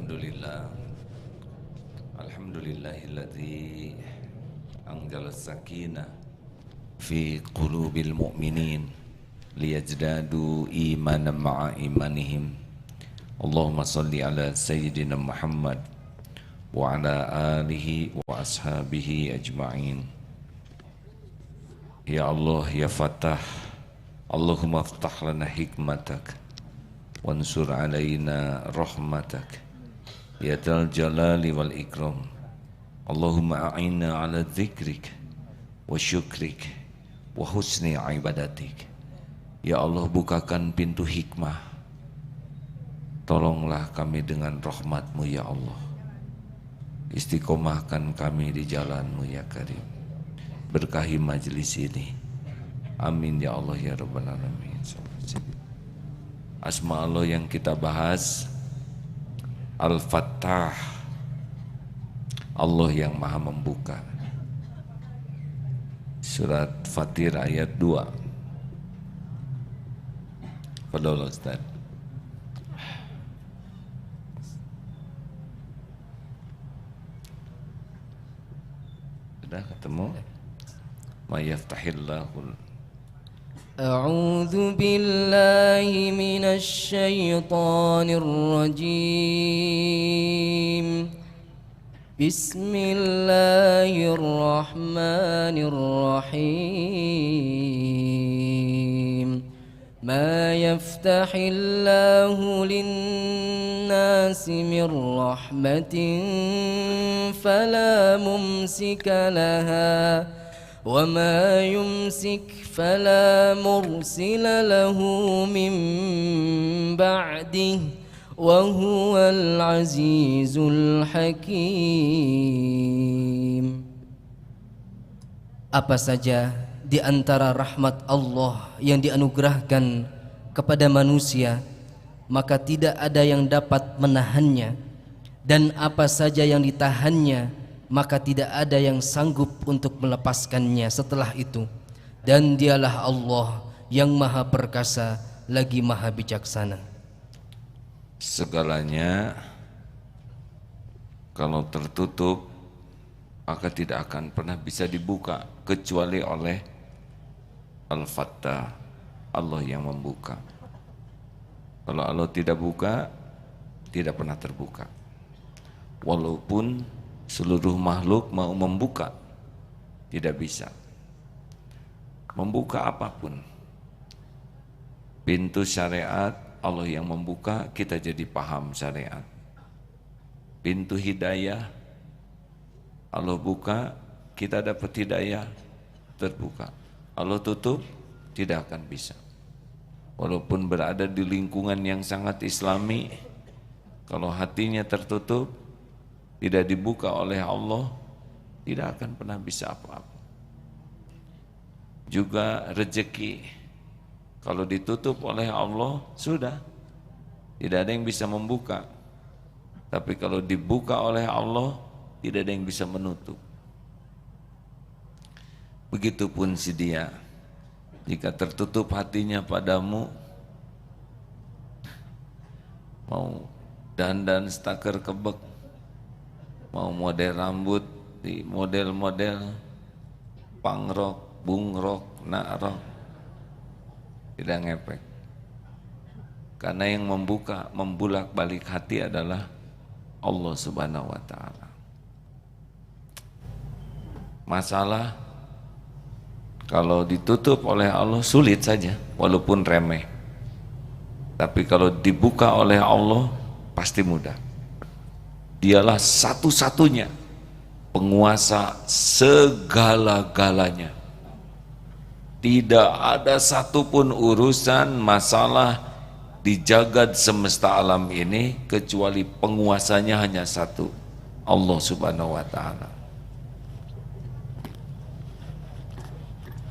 Alhamdulillah. Alhamdulillahilladzi anzala sakinah fi qulubil mu'minin liyazdadu imanan ma'a imanihim. Allahumma salli ala sayyidina Muhammad wa ala alihi wa ashabihi ajma'in. Ya Allah ya Fatah, Allahumma aftah lana hikmatak wansur alaina rahmatak ya dal jalali wal ikram. Allahumma a'inna ala dzikrik wa syukrik wa husni ibadatik. Ya Allah, bukakan pintu hikmah, tolonglah kami dengan rahmat-Mu ya Allah. Istiqomahkan kami di jalan-Mu ya Karim. Berkahi majlis ini, amin ya Allah ya Rabbal Alamin. Asma Allah yang kita bahas, Al-Fattah, Allah yang maha membuka. Surat Fatir ayat 2. Fadhol Ustaz. Sudah ketemu? Ma yaftahillahul. أعوذ بالله من الشيطان الرجيم بسم الله الرحمن الرحيم ما يفتح الله للناس من رحمة فلا ممسك لها وما يمسك فلا مرسل له من بعده وهو العزيز الحكيم. Apa saja di antara rahmat Allah yang dianugerahkan kepada manusia, maka tidak ada yang dapat menahannya, dan apa saja yang ditahannya, maka tidak ada yang sanggup untuk melepaskannya setelah itu. Dan dialah Allah yang maha perkasa lagi maha bijaksana. Segalanya kalau tertutup maka tidak akan pernah bisa dibuka kecuali oleh Al-Fattah, Allah yang membuka. Kalau Allah tidak buka, tidak pernah terbuka. Walaupun seluruh makhluk mau membuka, tidak bisa membuka apapun. Pintu syariat Allah yang membuka, kita jadi paham syariat. Pintu hidayah Allah buka, kita dapat hidayah, terbuka. Allah tutup, tidak akan bisa. Walaupun berada di lingkungan yang sangat islami, kalau hatinya tertutup, tidak dibuka oleh Allah, tidak akan pernah bisa apa-apa. Juga rezeki, kalau ditutup oleh Allah, sudah tidak ada yang bisa membuka. Tapi kalau dibuka oleh Allah, tidak ada yang bisa menutup. Begitupun si dia, jika tertutup hatinya padamu, mau dandan staker kebek, mau model rambut di model-model pangrok, bungrok, nakrok, tidak ngepek. Karena yang membuka, membulak-balik hati adalah Allah Subhanahu wa ta'ala. Masalah kalau ditutup oleh Allah sulit saja, walaupun remeh. Tapi kalau dibuka oleh Allah pasti mudah. Dialah satu-satunya penguasa segala-galanya. Tidak ada satupun urusan masalah di jagad semesta alam ini kecuali penguasanya hanya satu, Allah Subhanahu wa ta'ala.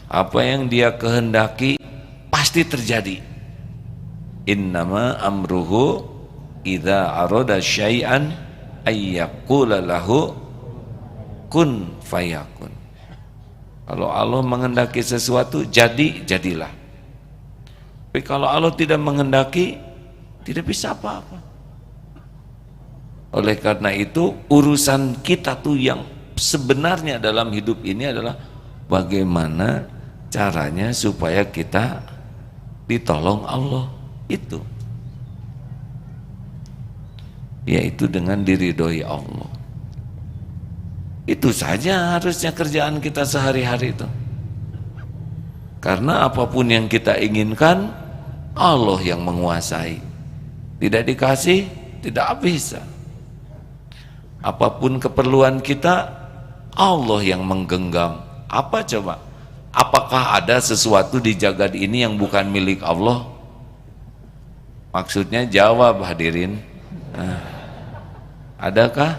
Apa yang dia kehendaki pasti terjadi. Innama amruhu idza arada syai'an ayyaqula lahu kun fayakun. Kalau Allah menghendaki sesuatu, jadilah. Tapi kalau Allah tidak menghendaki, tidak bisa apa-apa. Oleh karena itu urusan kita tuh yang sebenarnya dalam hidup ini adalah bagaimana caranya supaya kita ditolong Allah, itu yaitu dengan diridhoi Allah. Itu saja harusnya kerjaan kita sehari-hari itu. Karena apapun yang kita inginkan, Allah yang menguasai. Tidak dikasih, tidak bisa. Apapun keperluan kita, Allah yang menggenggam. Apa coba? Apakah ada sesuatu di jagat ini yang bukan milik Allah? Maksudnya jawab hadirin. Nah, adakah?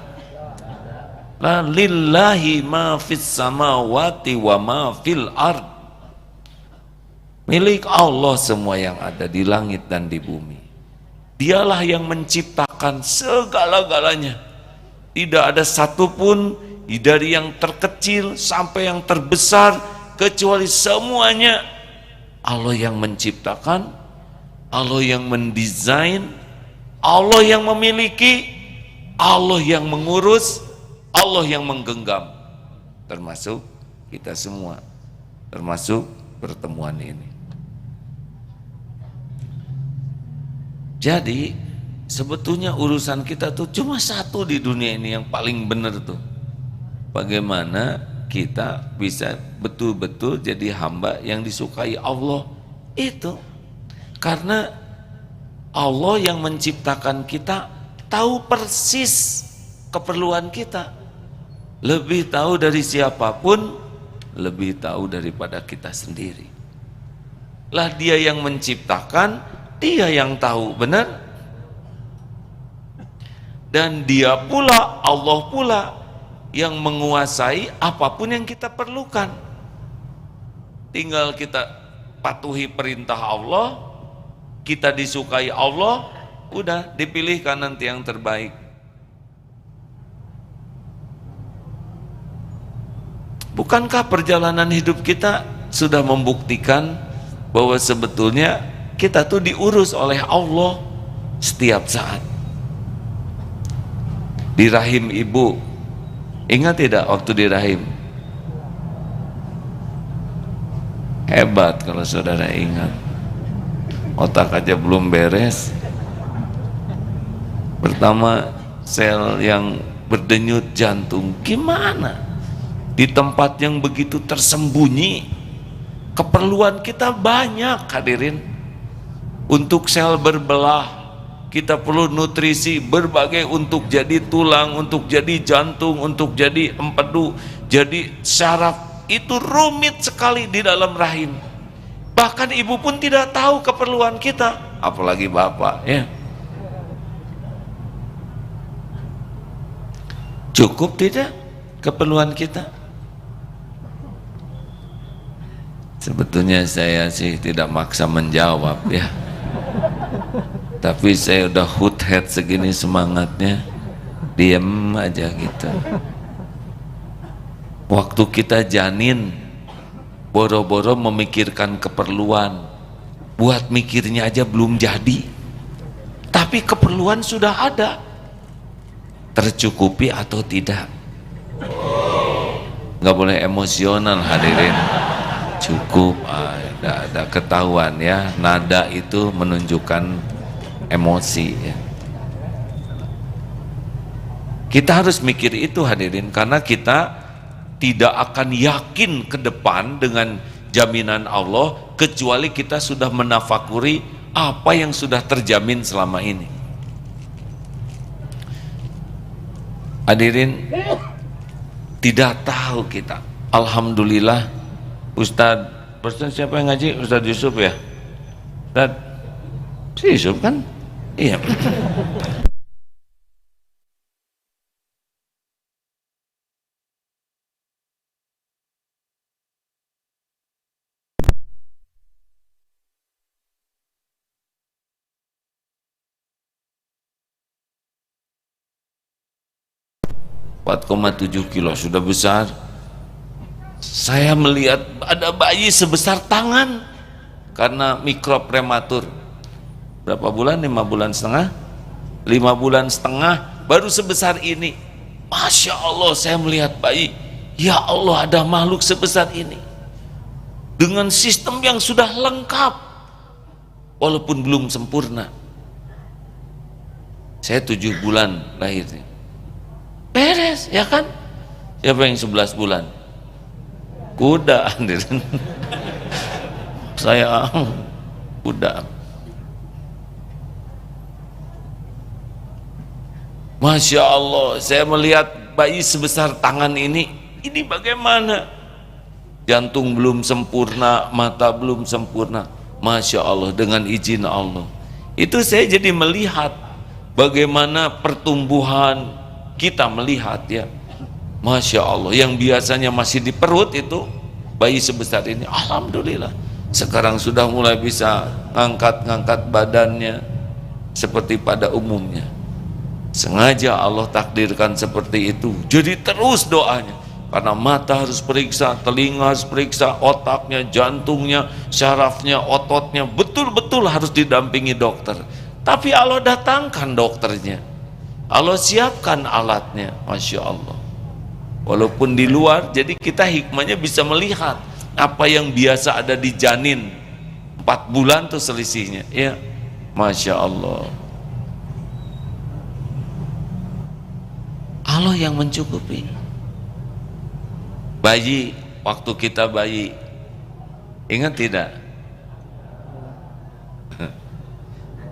La lillahi ma fis samawati wa ma fil ard. Milik Allah semua yang ada di langit dan di bumi. Dialah yang menciptakan segala-galanya. Tidak ada satupun dari yang terkecil sampai yang terbesar, kecuali semuanya Allah yang menciptakan, Allah yang mendesain, Allah yang memiliki, Allah yang mengurus, Allah yang menggenggam, termasuk kita semua, termasuk pertemuan ini. Jadi sebetulnya urusan kita tuh cuma satu di dunia ini yang paling benar tuh, bagaimana kita bisa betul-betul jadi hamba yang disukai Allah. Itu karena Allah yang menciptakan kita tahu persis keperluan kita, lebih tahu dari siapapun, lebih tahu daripada kita sendiri. Lah Dia yang menciptakan, Dia yang tahu, benar? Dan Dia pula, Allah pula yang menguasai apapun yang kita perlukan. Tinggal kita patuhi perintah Allah, kita disukai Allah, udah dipilihkan nanti yang terbaik. Bukankah perjalanan hidup kita sudah membuktikan bahwa sebetulnya kita tuh diurus oleh Allah setiap saat. Di rahim ibu, ingat tidak waktu di rahim? Hebat kalau saudara ingat. Otak aja belum beres. Pertama sel yang berdenyut jantung, gimana? Di tempat yang begitu tersembunyi, keperluan kita banyak hadirin. Untuk sel berbelah, kita perlu nutrisi berbagai untuk jadi tulang, untuk jadi jantung, untuk jadi empedu, jadi syaraf. Itu rumit sekali di dalam rahim. Bahkan ibu pun tidak tahu keperluan kita, apalagi bapak, ya. Cukup tidak keperluan kita? Sebetulnya saya sih tidak maksa menjawab, ya. Tapi saya udah hut-head segini semangatnya, diem aja gitu. Waktu kita janin, boro-boro memikirkan keperluan, buat mikirnya aja belum jadi, tapi keperluan sudah ada. Tercukupi atau tidak? Nggak boleh emosional hadirin. Cukup, ada ketahuan ya, nada itu menunjukkan emosi ya. Kita harus mikir itu hadirin, karena kita tidak akan yakin ke depan dengan jaminan Allah kecuali kita sudah menafakuri apa yang sudah terjamin selama ini. Hadirin, tidak tahu kita. Alhamdulillah, Ustadz siapa yang ngaji? Ustadz Yusuf ya? Ustadz si Yusuf kan? Iya. (4,7 kilo) sudah besar. Saya melihat ada bayi sebesar tangan karena mikrob prematur. Berapa bulan? 5 bulan setengah. 5 bulan setengah baru sebesar ini. Masya Allah, saya melihat bayi, ya Allah, ada makhluk sebesar ini dengan sistem yang sudah lengkap walaupun belum sempurna. Saya 7 bulan lahirnya, beres ya kan. Siapa yang 11 bulan? Kuda. Saya kuda. Masya Allah, saya melihat bayi sebesar tangan ini bagaimana? Jantung belum sempurna, mata belum sempurna. Masya Allah, dengan izin Allah. Itu saya jadi melihat bagaimana pertumbuhan kita melihat ya. Masya Allah, yang biasanya masih di perut itu bayi sebesar ini, alhamdulillah sekarang sudah mulai bisa ngangkat badannya seperti pada umumnya. Sengaja Allah takdirkan seperti itu. Jadi terus doanya, karena mata harus periksa, telinga harus periksa, otaknya, jantungnya, syarafnya, ototnya, betul-betul harus didampingi dokter. Tapi Allah datangkan dokternya, Allah siapkan alatnya. Masya Allah. Walaupun di luar, jadi kita hikmahnya bisa melihat apa yang biasa ada di janin 4 bulan tuh selisihnya ya. Masya Allah, Allah yang mencukupi. Bayi, waktu kita bayi, ingat tidak?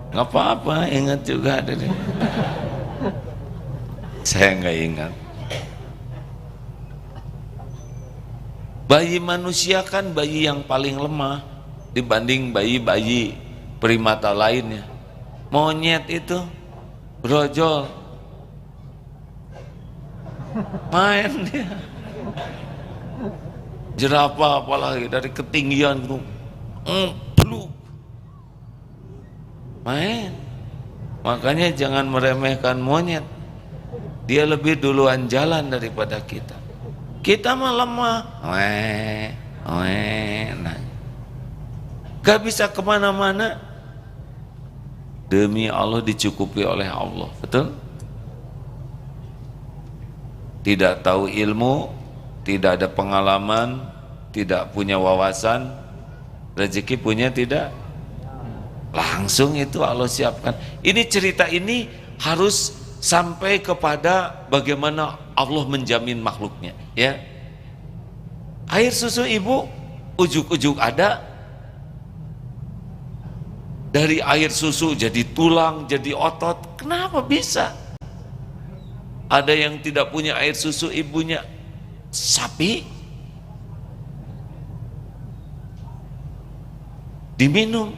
Nggak apa-apa, ingat juga. Saya nggak ingat. Bayi manusia kan bayi yang paling lemah dibanding bayi-bayi primata lainnya. Monyet itu brojol, main dia. Jerapah apalagi dari ketinggian tuh peluk, main. Makanya jangan meremehkan monyet, dia lebih duluan jalan daripada kita. Kita mah lemah, nah, gak bisa kemana-mana. Demi Allah dicukupi oleh Allah, betul? Tidak tahu ilmu, tidak ada pengalaman, tidak punya wawasan, rezeki punya tidak, langsung itu Allah siapkan. Ini cerita ini harus sampai kepada bagaimana Allah menjamin makhluknya ya. Air susu ibu ujuk-ujuk ada, dari air susu jadi tulang, jadi otot. Kenapa bisa? Ada yang tidak punya air susu ibunya, sapi diminum.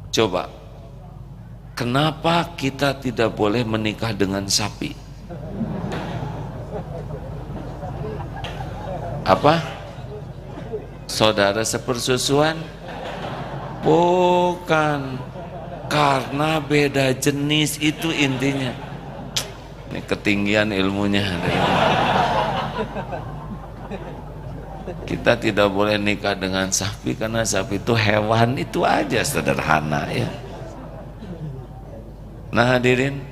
Coba, kenapa kita tidak boleh menikah dengan sapi? Apa? Saudara sepersusuan? Bukan, karena beda jenis, itu intinya. Ini ketinggian ilmunya. Kita tidak boleh nikah dengan sapi karena sapi itu hewan, itu aja, sederhana ya. Nah hadirin,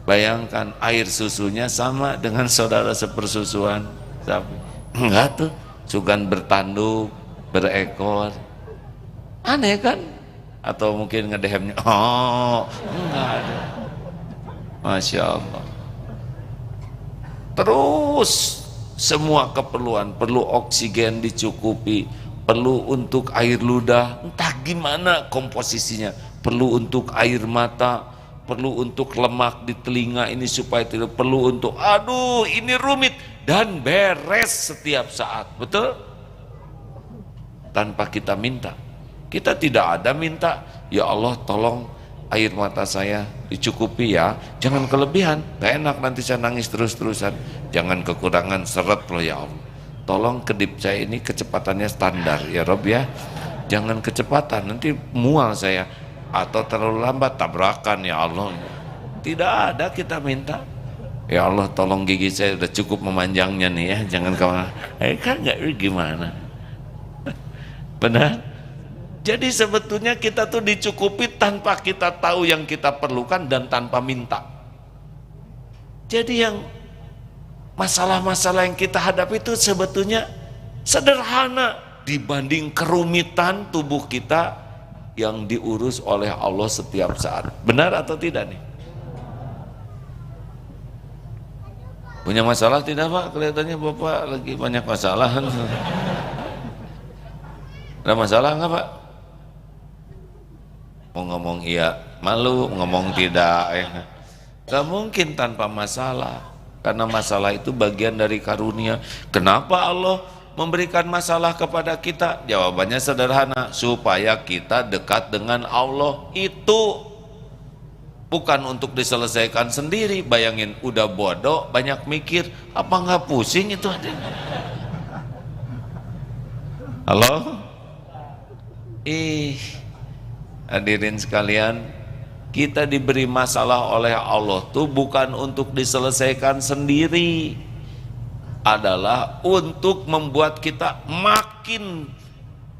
bayangkan air susunya sama dengan saudara sepersusuan sapi. Enggak tuh, sugan bertanduk, berekor. Aneh kan? Atau mungkin ngedehemnya, oh enggak ada. Masya Allah. Terus semua keperluan, perlu oksigen dicukupi, perlu untuk air ludah, entah gimana komposisinya, perlu untuk air mata, perlu untuk lemak di telinga ini supaya tidak, perlu untuk, aduh ini rumit dan beres setiap saat, betul? Tanpa kita minta. Kita tidak ada minta, ya Allah tolong air mata saya dicukupi ya, jangan kelebihan, gak enak nanti saya nangis terus-terusan, jangan kekurangan seret loh ya Allah, tolong kedip saya ini kecepatannya standar ya Rob ya, jangan kecepatan nanti mual saya, atau terlalu lambat tabrakan ya Allah. Tidak ada kita minta, ya Allah tolong gigi saya udah cukup memanjangnya nih ya, jangan kemana, kan gak gimana. Benar? Jadi sebetulnya kita tuh dicukupi tanpa kita tahu yang kita perlukan dan tanpa minta. Jadi yang masalah-masalah yang kita hadapi itu sebetulnya sederhana dibanding kerumitan tubuh kita yang diurus oleh Allah setiap saat. Benar atau tidak nih? Punya masalah tidak Pak? Kelihatannya Bapak lagi banyak masalah. Ada masalah enggak Pak? Mau ngomong iya malu, ngomong tidak ya. Gak mungkin tanpa masalah, karena masalah itu bagian dari karunia. Kenapa Allah memberikan masalah kepada kita? Jawabannya sederhana, supaya kita dekat dengan Allah. Itu bukan untuk diselesaikan sendiri. Bayangin udah bodoh, banyak mikir, apa nggak pusing itu ada? Halo? Hadirin sekalian, kita diberi masalah oleh Allah tuh bukan untuk diselesaikan sendiri, adalah untuk membuat kita makin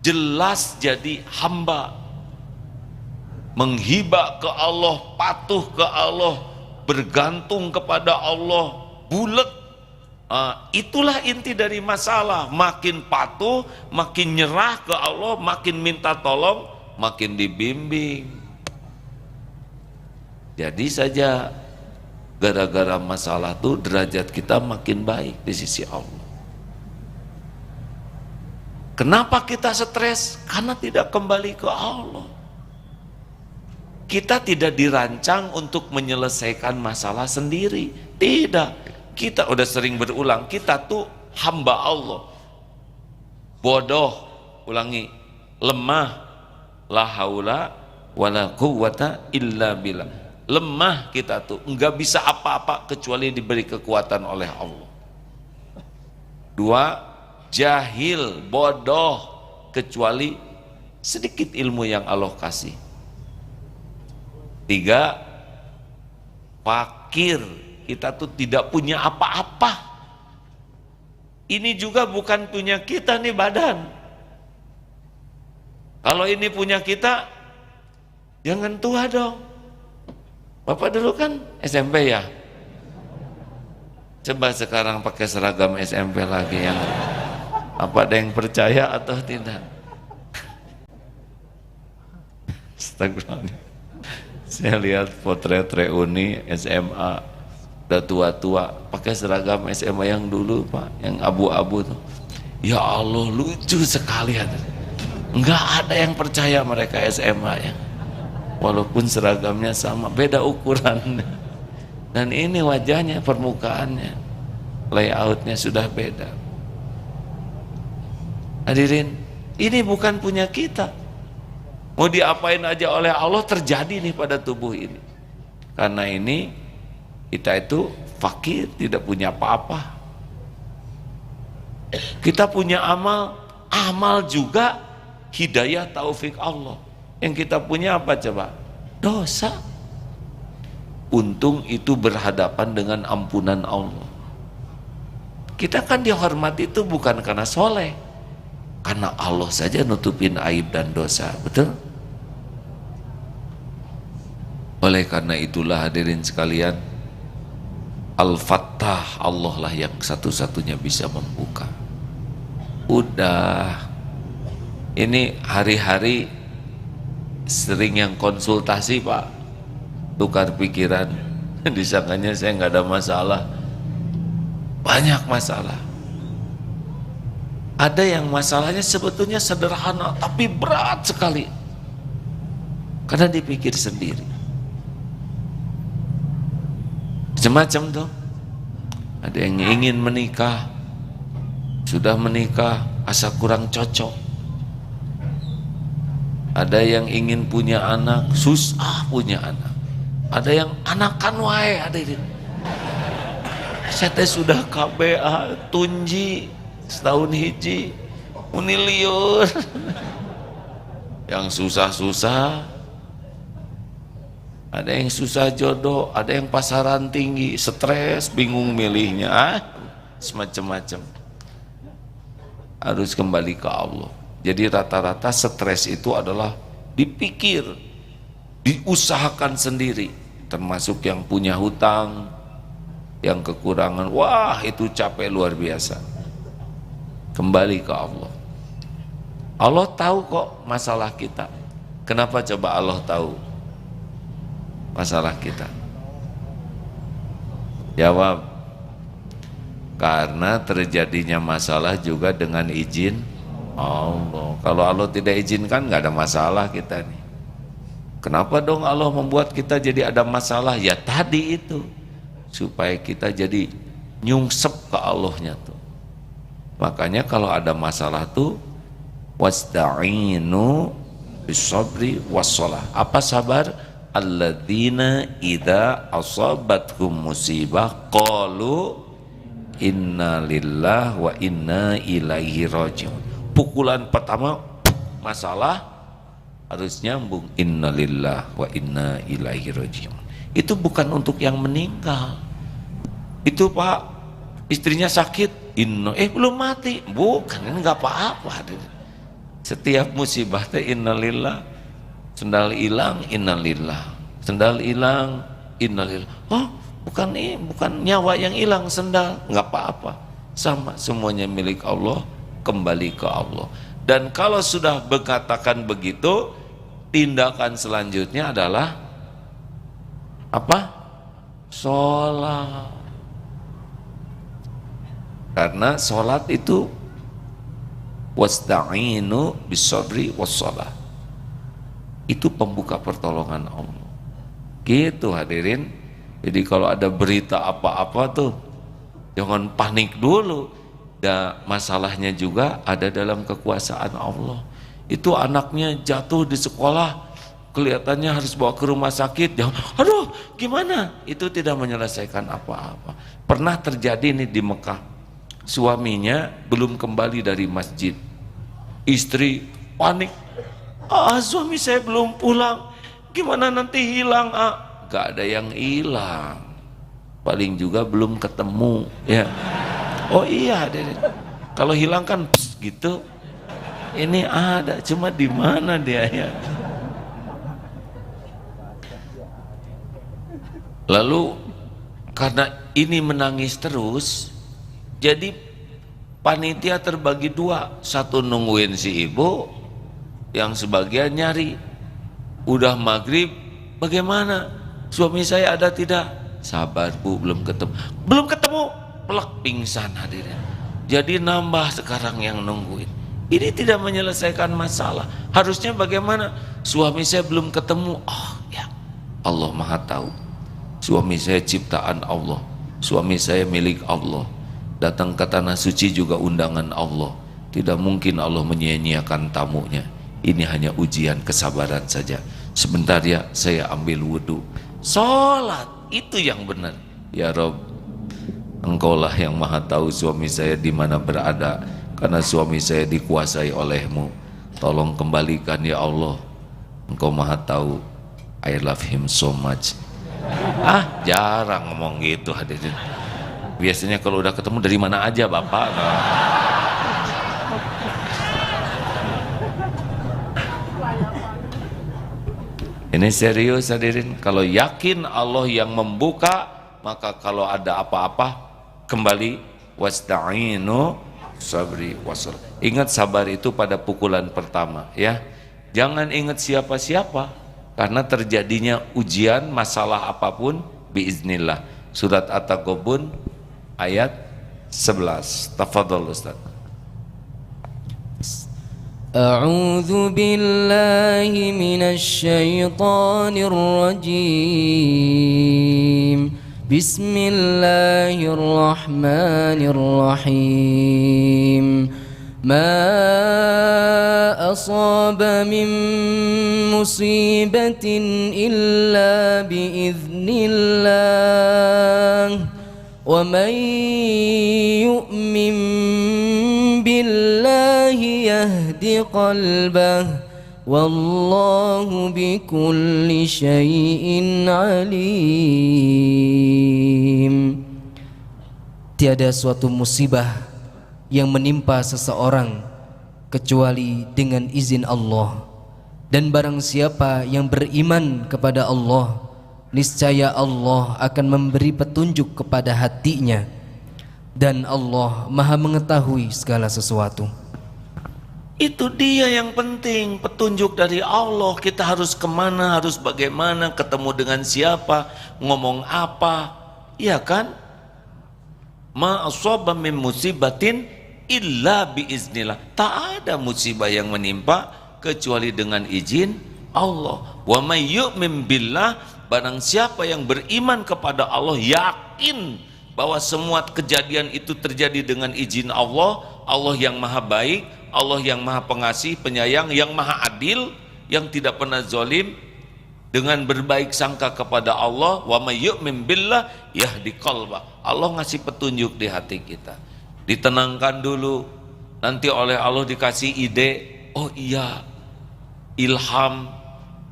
jelas jadi hamba, menghibah ke Allah, patuh ke Allah, bergantung kepada Allah, bulat. Itulah inti dari masalah. Makin patuh, makin nyerah ke Allah, makin minta tolong, makin dibimbing. Jadi saja gara-gara masalah tuh derajat kita makin baik di sisi Allah. Kenapa kita stres? Karena tidak kembali ke Allah. Kita tidak dirancang untuk menyelesaikan masalah sendiri. Tidak. Kita udah sering berulang, kita tuh hamba Allah. Bodoh, ulangi, lemah, la haula wala quwwata illa billah. Lemah kita tuh, enggak bisa apa-apa kecuali diberi kekuatan oleh Allah. Dua, jahil, bodoh, kecuali sedikit ilmu yang Allah kasih. Tiga, fakir, kita tuh tidak punya apa-apa. Ini juga bukan punya kita nih badan. Kalau ini punya kita, jangan tua dong. Bapak dulu kan SMP ya. Coba sekarang pakai seragam SMP lagi yang apa ada yang percaya atau tidak? Astagfirullah. Saya lihat potret reuni SMA. Udah tua-tua pakai seragam SMA yang dulu Pak, yang abu-abu tuh. Ya Allah, lucu sekali. Enggak ada yang percaya mereka SMA ya, walaupun seragamnya sama, beda ukuran. Dan ini wajahnya, permukaannya, layoutnya sudah beda. Hadirin, ini bukan punya kita. Mau diapain aja oleh Allah terjadi nih pada tubuh ini. Karena ini kita itu fakir, tidak punya apa-apa. Kita punya amal, amal juga hidayah taufik Allah. Yang kita punya apa coba? Dosa. Untung itu berhadapan dengan ampunan Allah. Kita kan dihormati itu bukan karena soleh, karena Allah saja nutupin aib dan dosa, betul? Oleh karena itulah hadirin sekalian, Al-Fattah, Allah lah yang satu-satunya bisa membuka. Udah, ini hari-hari sering yang konsultasi Pak, tukar pikiran. Disangkanya saya nggak ada masalah, banyak masalah. Ada yang masalahnya sebetulnya sederhana tapi berat sekali karena dipikir sendiri. Macam-macam tuh. Ada yang ingin menikah, sudah menikah asa kurang cocok. Ada yang ingin punya anak, susah punya anak. Ada yang anakan wae, hadirin. Saya teh sudah KBA tunji setahun hiji uniliur. Yang susah-susah, ada yang susah jodoh, ada yang pasaran tinggi, stres, bingung milihnya, semacam-macam. Harus kembali ke Allah. Jadi rata-rata stres itu adalah dipikir, diusahakan sendiri, termasuk yang punya hutang, yang kekurangan, wah itu capek luar biasa. Kembali ke Allah. Allah tahu kok masalah kita. Kenapa coba Allah tahu masalah kita? Jawab, karena terjadinya masalah juga dengan izin Allah. Kalau Allah tidak izinkan nggak ada masalah kita nih. Kenapa dong Allah membuat kita jadi ada masalah? Ya tadi itu, supaya kita jadi nyungsep ke Allahnya tuh. Makanya kalau ada masalah tuh wasta'inu bisabri wassalah. Apa sabar? Alladzina idza asabatkum musibah qalu inna lillahi wa inna ilaihi rajiun. Pukulan pertama masalah harus nyambung inna lillahi wa inna ilaihi rajiun. Itu bukan untuk yang meninggal. Itu Pak, istrinya sakit, belum mati, bukan, ini nggak apa-apa. Setiap musibah teh innalillah, sendal hilang innalillah, sendal hilang innalillah. Oh, bukan nyawa yang hilang, sendal, nggak apa-apa, sama semuanya milik Allah, kembali ke Allah. Dan kalau sudah berkatakan begitu, tindakan selanjutnya adalah apa? Sholat. Karena sholat itu wasta'inu bisabri wassalah, itu pembuka pertolongan Allah. Gitu hadirin. Jadi kalau ada berita apa-apa tuh jangan panik dulu. Dan masalahnya juga ada dalam kekuasaan Allah. Itu anaknya jatuh di sekolah, kelihatannya harus bawa ke rumah sakit, jangan, aduh gimana? Itu tidak menyelesaikan apa-apa. Pernah terjadi nih di Mekah, suaminya belum kembali dari masjid, istri panik, suami saya belum pulang, gimana nanti hilang? Gak ada yang hilang, paling juga belum ketemu ya. Oh iya, kalau hilang kan gitu, ini ada, cuma di mana dia ya. Lalu karena ini menangis terus, jadi panitia terbagi dua, satu nungguin si ibu, yang sebagian nyari. Udah maghrib, bagaimana? Suami saya ada tidak? Sabar bu, belum ketemu, pelak pingsan hadirin. Jadi nambah sekarang yang nungguin. Ini tidak menyelesaikan masalah. Harusnya bagaimana? Suami saya belum ketemu. Oh ya, Allah Maha tahu. Suami saya ciptaan Allah, suami saya milik Allah. Datang ke tanah suci juga undangan Allah. Tidak mungkin Allah menyia-nyiakan tamunya. Ini hanya ujian kesabaran saja. Sebentar ya, saya ambil wudhu. Sholat, itu yang benar. Ya Rob, Engkaulah yang Maha tahu suami saya di mana berada, karena suami saya dikuasai olehmu. Tolong kembalikan ya Allah. Engkau Maha tahu. I love him so much. Jarang ngomong gitu hadirin. Biasanya kalau udah ketemu dari mana aja Bapak. Ini serius hadirin. Kalau yakin Allah yang membuka, maka kalau ada apa-apa kembali wasta'inu sabri wassalah. Ingat sabar itu pada pukulan pertama ya. Jangan ingat siapa-siapa, karena terjadinya ujian masalah apapun biiznillah. Surat At-Taghabun ayat 11. Tafadhal Ustaz. A'udzu billahi minasy syaithanir rajim. Bismillahirrahmanirrahim. Ma asaba min musibatin illa biiznillah, wa man yu'min billahi yahdi qalbah, wallahu bikulli syai'in alim. Tiada suatu musibah yang menimpa seseorang kecuali dengan izin Allah. Dan barang siapa yang beriman kepada Allah, niscaya Allah akan memberi petunjuk kepada hatinya, dan Allah Maha mengetahui segala sesuatu. Itu dia yang penting, petunjuk dari Allah. Kita harus kemana, harus bagaimana, ketemu dengan siapa, ngomong apa, iya kan? Ma asaba min musibatin illa biiznillah. Tak ada musibah yang menimpa kecuali dengan izin Allah. Wa may yu'min billah, barang siapa yang beriman kepada Allah, yakin bahwa semua kejadian itu terjadi dengan izin Allah. Allah yang maha baik, Allah yang maha pengasih, penyayang, yang maha adil, yang tidak pernah zalim. Dengan berbaik sangka kepada Allah, wa may yu'min billah yahdi qalbah. Allah ngasih petunjuk di hati kita. Ditenangkan dulu, nanti oleh Allah dikasih ide. Oh iya, ilham.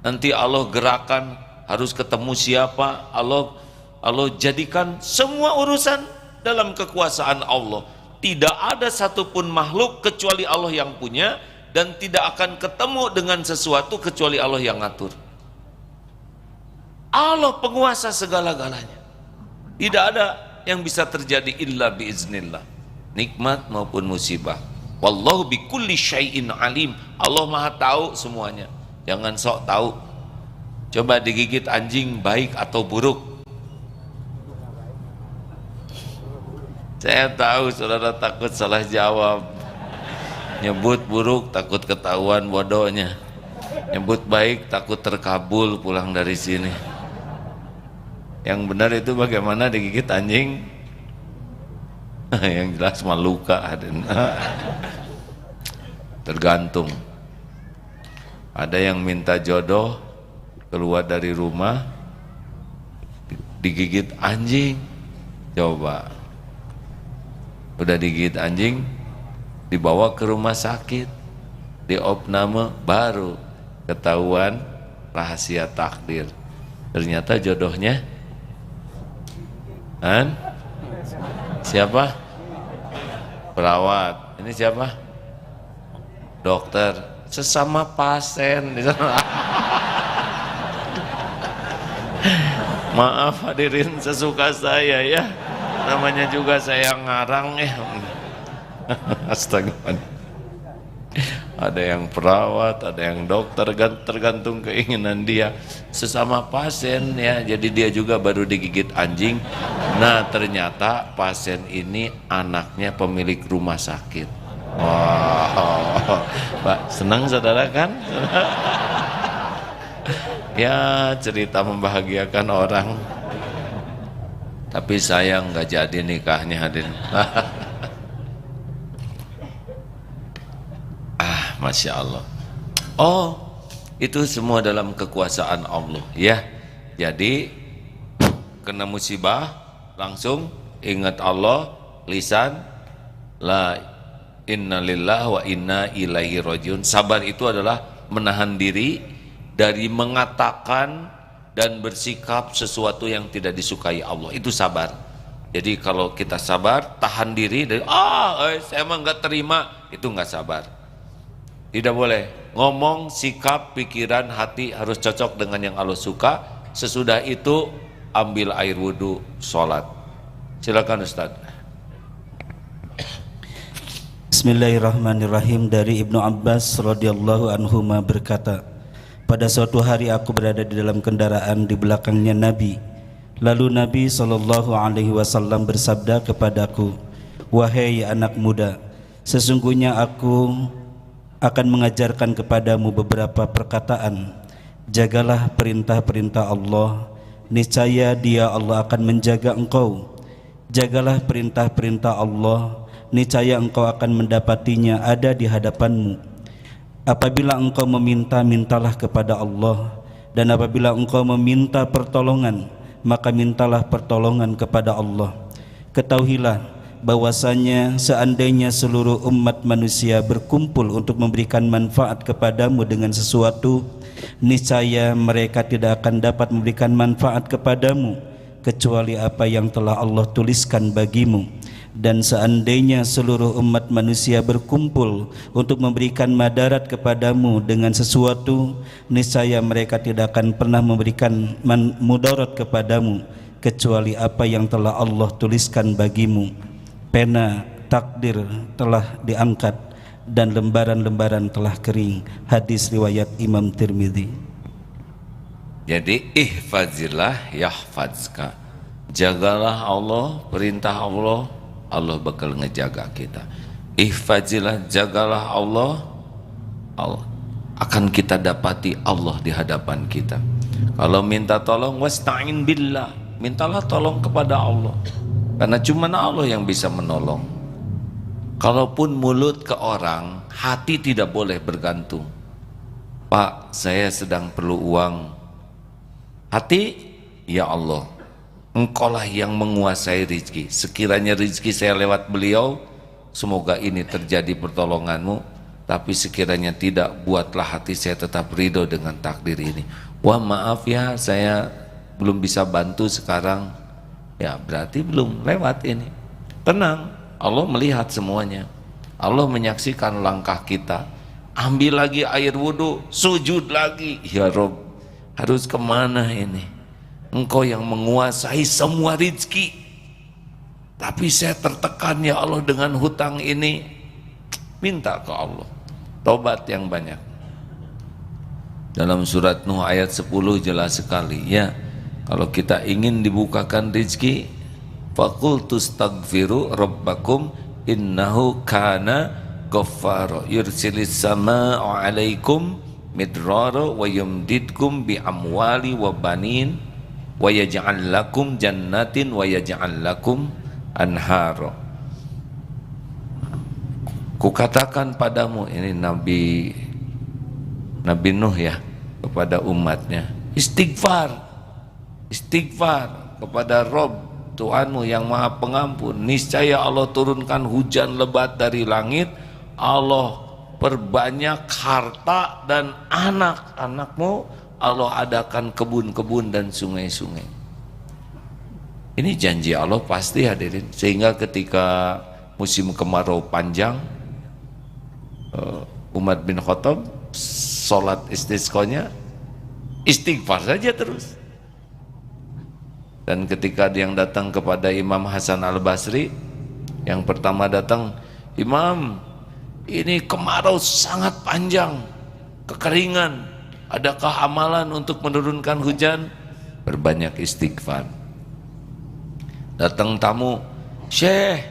Nanti Allah gerakan, harus ketemu siapa. Allah jadikan semua urusan dalam kekuasaan Allah. Tidak ada satupun makhluk kecuali Allah yang punya, dan tidak akan ketemu dengan sesuatu kecuali Allah yang ngatur. Allah penguasa segala-galanya. Tidak ada yang bisa terjadi illa biiznillah, nikmat maupun musibah. Wallahu bikulli syai'in alim. Allah maha tahu semuanya. Jangan sok tahu. Coba digigit anjing baik atau buruk. Saya tahu saudara takut salah jawab. Nyebut buruk takut ketahuan bodohnya. Nyebut baik takut terkabul pulang dari sini. Yang benar itu bagaimana digigit anjing? Yang jelas mah luka. Tergantung. Ada yang minta jodoh, keluar dari rumah digigit anjing. Coba, udah digigit anjing, dibawa ke rumah sakit, diopname, baru ketahuan rahasia takdir. Ternyata jodohnya siapa? Perawat. Ini siapa? Dokter. Sesama pasien di sana. Maaf hadirin sesuka saya ya. Namanya juga saya ngarang ya. Astagfirullah. Ada yang perawat, ada yang dokter, tergantung keinginan dia. Sesama pasien ya, jadi dia juga baru digigit anjing. Nah ternyata pasien ini anaknya pemilik rumah sakit. Wow, Pak, senang saudara kan? Ya cerita membahagiakan orang. Tapi sayang nggak jadi nikahnya hadirin. Masya Allah. Oh, itu semua dalam kekuasaan Allah ya. Jadi kena musibah langsung ingat Allah, lisan la inna lillahi wa inna ilaihi rajiun. Sabar itu adalah menahan diri dari mengatakan dan bersikap sesuatu yang tidak disukai Allah. Itu sabar. Jadi kalau kita sabar, tahan diri dari saya emang nggak terima, itu nggak sabar. Tidak boleh ngomong, sikap, pikiran, hati harus cocok dengan yang Allah suka. Sesudah itu ambil air wudhu, sholat. Silakan Ustaz. Bismillahirrahmanirrahim. Dari Ibnu Abbas radhiyallahu anhuma berkata, pada suatu hari aku berada di dalam kendaraan di belakangnya Nabi. Lalu Nabi SAW bersabda kepadaku, wahai anak muda, sesungguhnya aku akan mengajarkan kepadamu beberapa perkataan. Jagalah perintah-perintah Allah, niscaya Dia Allah akan menjaga engkau. Jagalah perintah-perintah Allah, niscaya engkau akan mendapatinya ada di hadapanmu. Apabila engkau meminta, mintalah kepada Allah, dan apabila engkau meminta pertolongan, maka mintalah pertolongan kepada Allah. Ketahuilah bahwasanya seandainya seluruh umat manusia berkumpul untuk memberikan manfaat kepadamu dengan sesuatu, niscaya mereka tidak akan dapat memberikan manfaat kepadamu kecuali apa yang telah Allah tuliskan bagimu. Dan seandainya seluruh umat manusia berkumpul untuk memberikan madarat kepadamu dengan sesuatu, niscaya mereka tidak akan pernah memberikan mudarat kepadamu kecuali apa yang telah Allah tuliskan bagimu. Pena takdir telah diangkat dan lembaran-lembaran telah kering. Hadis riwayat Imam Tirmidzi. Jadi ihfazillah yahfazka. Jagalah Allah, perintah Allah, Allah bakal ngejaga kita. Ihfazillah, jagalah Allah, Allah akan kita dapati Allah di hadapan kita. Kalau minta tolong, wasta'in billah, mintalah tolong kepada Allah, karena cuma Allah yang bisa menolong. Kalaupun mulut ke orang, hati tidak boleh bergantung. Pak, saya sedang perlu uang. Hati, ya Allah, Engkaulah yang menguasai rizki. Sekiranya rizki saya lewat beliau, semoga ini terjadi pertolonganmu. Tapi sekiranya tidak, buatlah hati saya tetap ridho dengan takdir ini. Wah, maaf ya, saya belum bisa bantu sekarang. Ya berarti belum lewat ini. Tenang, Allah melihat semuanya. Allah menyaksikan langkah kita. Ambil lagi air wudhu, sujud lagi. Ya Rob, harus kemana ini? Engkau yang menguasai semua rizki, tapi saya tertekan ya Allah dengan hutang ini. Minta ke Allah, tobat yang banyak. Dalam surat Nuh ayat 10 jelas sekali ya, kalau kita ingin dibukakan rizki, faqultu astaghfiru rabbakum innahu kana ghaffara yursilis samaa'a 'alaikum midrara wa yumdidkum bi amwali wa banin wa yaj'al lakum jannatin wa yaj'al lakum anhara. Kukatakan padamu, ini Nabi Nuh ya, kepada umatnya, istighfar kepada Rob Tuhanmu yang Maha Pengampun. Niscaya Allah turunkan hujan lebat dari langit, Allah perbanyak harta dan anak-anakmu, Allah adakan kebun-kebun dan sungai-sungai. Ini janji Allah pasti hadirin. Sehingga ketika musim kemarau panjang, Umar bin Khattab sholat istisqonya istighfar saja terus. Dan ketika dia yang datang kepada Imam Hasan al-Basri, yang pertama datang, Imam, ini kemarau sangat panjang, kekeringan, adakah amalan untuk menurunkan hujan? Berbanyak istighfar. Datang tamu, Syekh,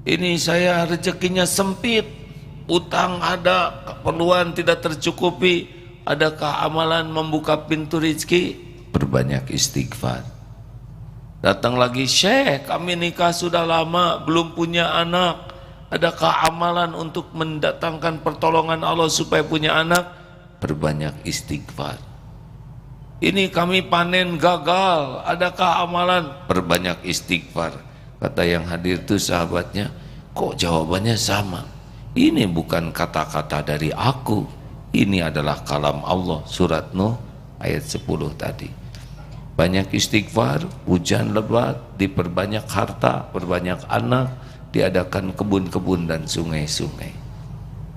ini saya rezekinya sempit, utang ada, keperluan tidak tercukupi, adakah amalan membuka pintu rezeki? Berbanyak istighfar. Datang lagi, Syekh, kami nikah sudah lama, belum punya anak, adakah amalan untuk mendatangkan pertolongan Allah supaya punya anak? Berbanyak istighfar. Ini kami panen gagal, adakah amalan? Berbanyak istighfar. Kata yang hadir itu sahabatnya, kok jawabannya sama? Ini bukan kata-kata dari aku, ini adalah kalam Allah. Surat Nuh ayat 10 tadi. Banyak istighfar, hujan lebat, diperbanyak harta, perbanyak anak, diadakan kebun-kebun dan sungai-sungai.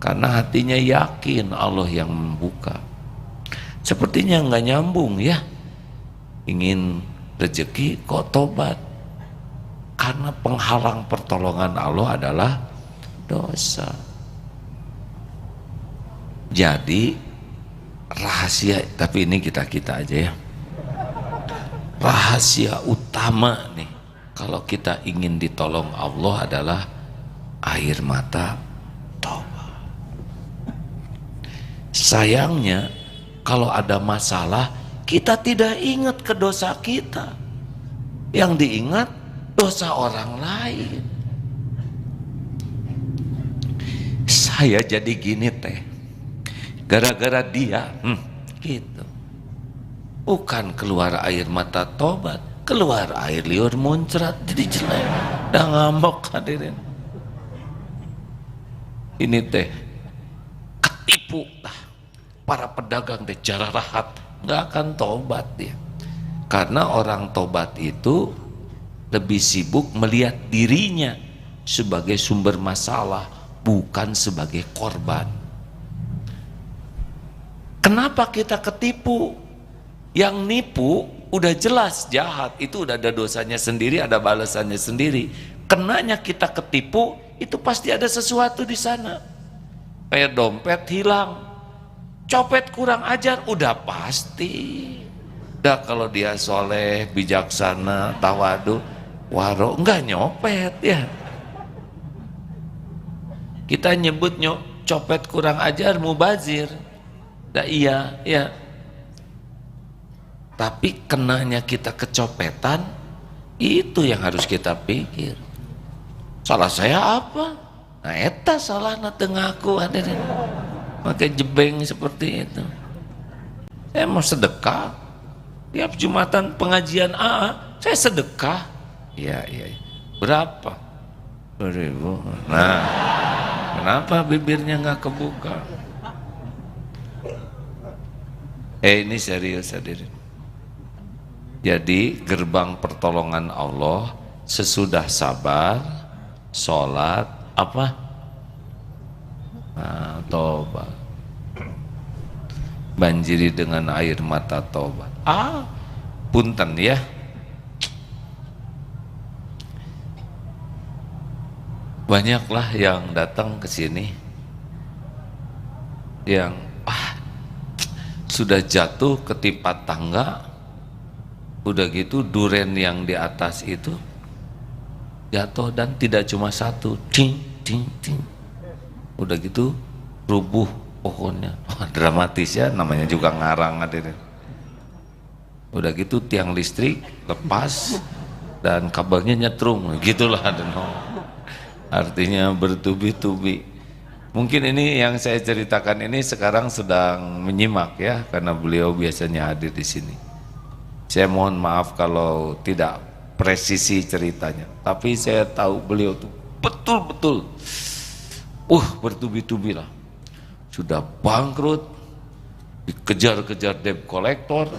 Karena hatinya yakin Allah yang membuka. Sepertinya nggak nyambung ya. Ingin rezeki kok tobat. Karena penghalang pertolongan Allah adalah dosa. Jadi rahasia, tapi ini kita aja ya. Rahasia utama nih, kalau kita ingin ditolong Allah adalah air mata taubat. Sayangnya kalau ada masalah kita tidak ingat ke dosa kita, yang diingat dosa orang lain. Saya jadi gini teh, gara-gara dia, gitu. Bukan keluar air mata tobat, keluar air liur muncrat, jadi jelek, dah ngambok hadirin. Ini teh ketipu lah. Para pedagang deh cara rahat, nggak akan tobat dia. Karena orang tobat itu lebih sibuk melihat dirinya sebagai sumber masalah, bukan sebagai korban. Kenapa kita ketipu? Yang nipu udah jelas jahat, itu udah ada dosanya sendiri, ada balasannya sendiri. Kenanya kita ketipu, itu pasti ada sesuatu di sana. Kayak dompet hilang, copet kurang ajar, udah pasti. Udah kalau dia soleh, bijaksana, tawadu, waro, enggak nyopet ya. Kita nyebut copet kurang ajar, mubazir. Dah iya, ya. Tapi kenanya kita kecopetan, itu yang harus kita pikir. Salah saya apa? Nah, eta salah na tengah aku hadirin. Pakai jebeng seperti itu. Saya mau sedekah. Tiap Jumatan pengajian AA, saya sedekah. Iya. Berapa? 2.000. Nah, kenapa bibirnya nggak kebuka? Ini serius hadirin. Jadi gerbang pertolongan Allah sesudah sabar, sholat, apa? Nah, tobat. Banjiri dengan air mata tobat. Punten ya. Banyaklah yang datang ke sini yang sudah jatuh ketimpa tangga. Udah gitu duren yang di atas itu jatuh dan tidak cuma satu, ting. Udah gitu rubuh pohonnya. Dramatis ya, namanya juga ngarang hadirin. Udah gitu tiang listrik lepas dan kabelnya nyetrum, gitulah hadirin. Artinya bertubi-tubi. Mungkin ini yang saya ceritakan ini sekarang sedang menyimak ya, karena beliau biasanya hadir di sini. Saya mohon maaf kalau tidak presisi ceritanya, tapi saya tahu beliau tuh betul-betul bertubi-tubi lah. Sudah bangkrut, dikejar-kejar debt collector,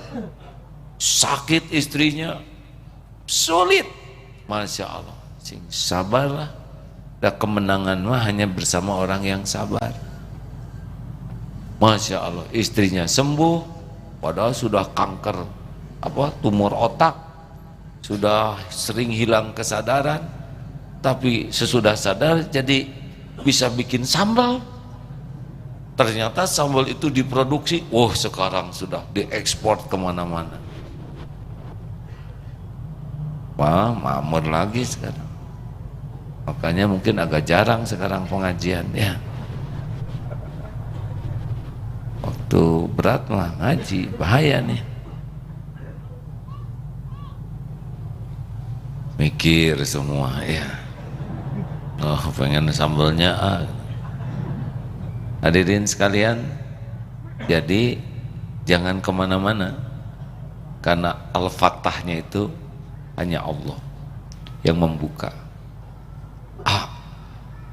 sakit istrinya, sulit. Masya Allah, sing sabarlah. Dan kemenangan mah hanya bersama orang yang sabar. Masya Allah, istrinya sembuh, padahal sudah kanker tumor otak, sudah sering hilang kesadaran, tapi sesudah sadar jadi bisa bikin sambal. Ternyata sambal itu diproduksi, sekarang sudah diekspor kemana-mana. Makmur lagi sekarang. Makanya mungkin agak jarang sekarang pengajian ya. Waktu berat mah ngaji, bahaya nih. Mikir semua ya. Pengen sambalnya Hadirin sekalian, jadi jangan kemana-mana, karena al-fatahnya itu hanya Allah yang membuka.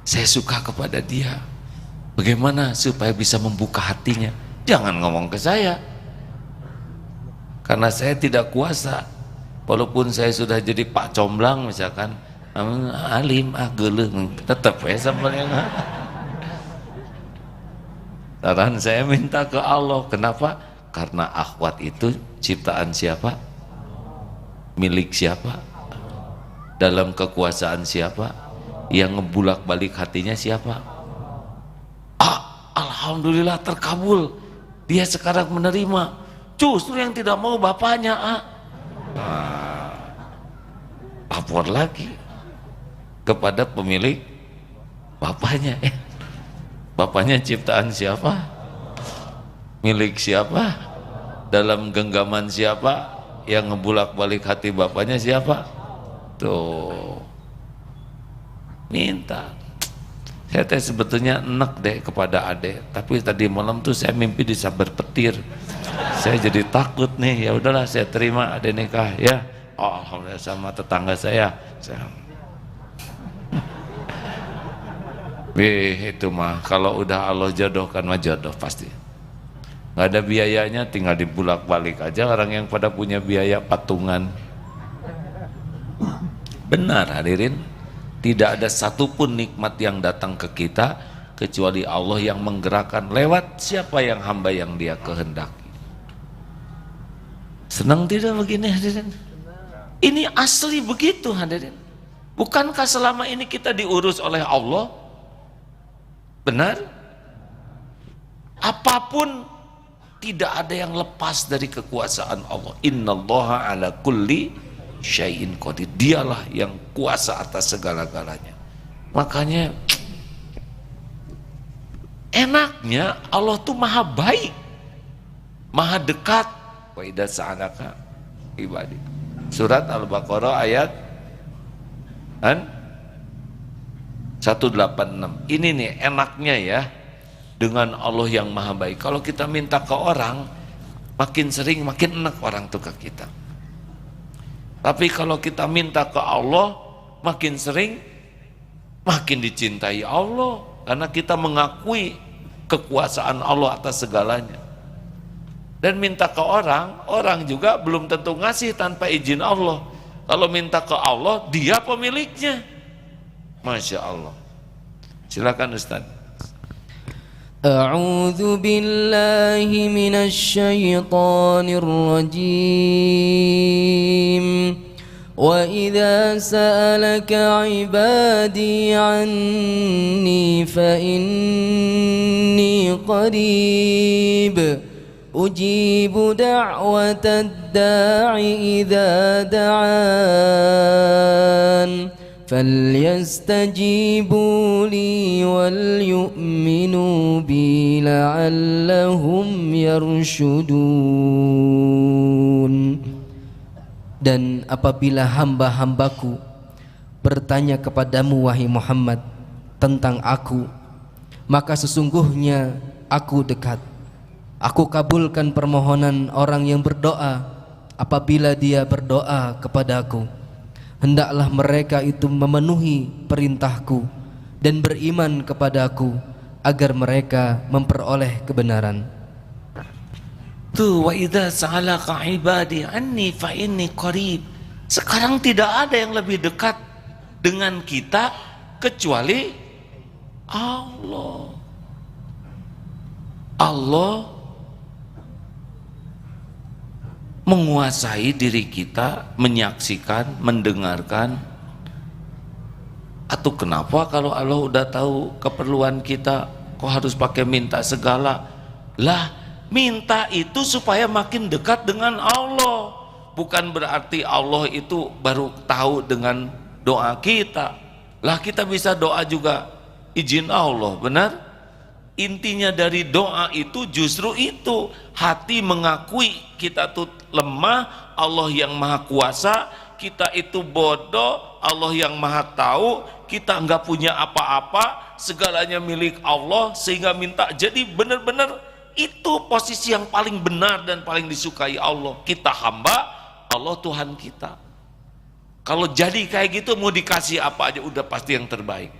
Saya suka kepada dia, bagaimana supaya bisa membuka hatinya? Jangan ngomong ke saya, karena saya tidak kuasa. Walaupun saya sudah jadi Pak Comblang misalkan, alim geleng, tetap ya sambalnya. Saran saya minta ke Allah. Kenapa? Karena akhwat itu ciptaan siapa? Milik siapa? Dalam kekuasaan siapa? Yang ngebulak balik hatinya siapa? Alhamdulillah terkabul. Dia sekarang menerima. Justru yang tidak mau bapaknya. Lapor lagi kepada pemilik bapaknya. Bapaknya ciptaan siapa? Milik siapa? Dalam genggaman siapa? Yang ngebulak balik hati bapaknya siapa? Tuh, minta. Saya sebetulnya enak deh kepada adek, tapi tadi malam tuh saya mimpi disambar petir. Saya jadi takut nih. Ya udahlah, saya terima adek nikah ya. Alhamdulillah sama tetangga saya. Itu mah kalau udah Allah jodohkan mah jodoh pasti. Nggak ada biayanya, tinggal dibulak balik aja. Orang yang pada punya biaya patungan. Benar hadirin, tidak ada satupun nikmat yang datang ke kita kecuali Allah yang menggerakkan lewat siapa yang hamba yang dia kehendaki. Senang tidak begini hadirin? Ini asli begitu hadirin. Bukankah selama ini kita diurus oleh Allah? Benar? Apapun tidak ada yang lepas dari kekuasaan Allah. Innallaha ala kulli syai'in qadir. Dialah yang kuasa atas segala-galanya. Makanya enaknya Allah tuh maha baik, maha dekat. Wa idza sa'alaka ibadi. Surat Al-Baqarah ayat 186. Ini nih enaknya ya dengan Allah yang maha baik. Kalau kita minta ke orang, makin sering makin enak orang tuh ke kita. Tapi kalau kita minta ke Allah, makin sering makin dicintai Allah, karena kita mengakui kekuasaan Allah atas segalanya. Dan minta ke orang, orang juga belum tentu ngasih tanpa izin Allah. Kalau minta ke Allah, dia pemiliknya. Masya Allah. Silakan Ustaz. A'udzu billahi minasy syaithanir rajim. Wa idza sa'alaka 'ibadi 'anni fa inni qarib ujibu da'watad da'i idza da'an فَلْيَسْتَجِيبُوا لِي وَلْيُؤْمِنُوا بِي لَعَلَّهُمْ يَرْشُدُونَ. Dan apabila hamba-hambaku bertanya kepadamu wahai Muhammad tentang aku, maka sesungguhnya aku dekat. Aku kabulkan permohonan orang yang berdoa apabila dia berdoa kepadaku. Hendaklah mereka itu memenuhi perintahku dan beriman kepadaku agar mereka memperoleh kebenaran. Tuh, wa idza sa'alaka ibadi anni fa inni qarib. Sekarang tidak ada yang lebih dekat dengan kita kecuali Allah. Allah menguasai diri kita, menyaksikan, mendengarkan. Atau kenapa kalau Allah udah tahu keperluan kita kok harus pakai minta segala? Lah, minta itu supaya makin dekat dengan Allah. Bukan berarti Allah itu baru tahu dengan doa kita. Lah, kita bisa doa juga izin Allah, benar? Intinya dari doa itu justru itu, hati mengakui kita tuh lemah, Allah yang maha kuasa, kita itu bodoh, Allah yang maha tahu, kita nggak punya apa-apa, segalanya milik Allah, sehingga minta. Jadi benar-benar itu posisi yang paling benar dan paling disukai Allah. Kita hamba, Allah Tuhan kita. Kalau jadi kayak gitu, mau dikasih apa aja udah pasti yang terbaik.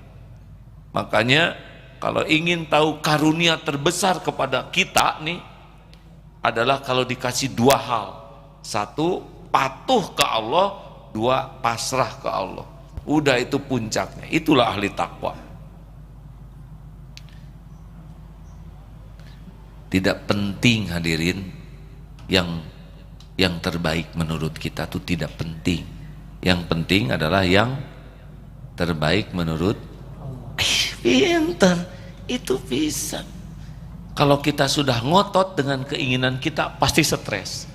Makanya kalau ingin tahu karunia terbesar kepada kita nih adalah kalau dikasih dua hal. Satu, patuh ke Allah. Dua, pasrah ke Allah. Udah itu puncaknya. Itulah ahli takwa. Tidak penting hadirin yang terbaik menurut kita itu tidak penting. Yang penting adalah yang terbaik menurut pintar, itu bisa. Kalau kita sudah ngotot dengan keinginan kita, pasti stres.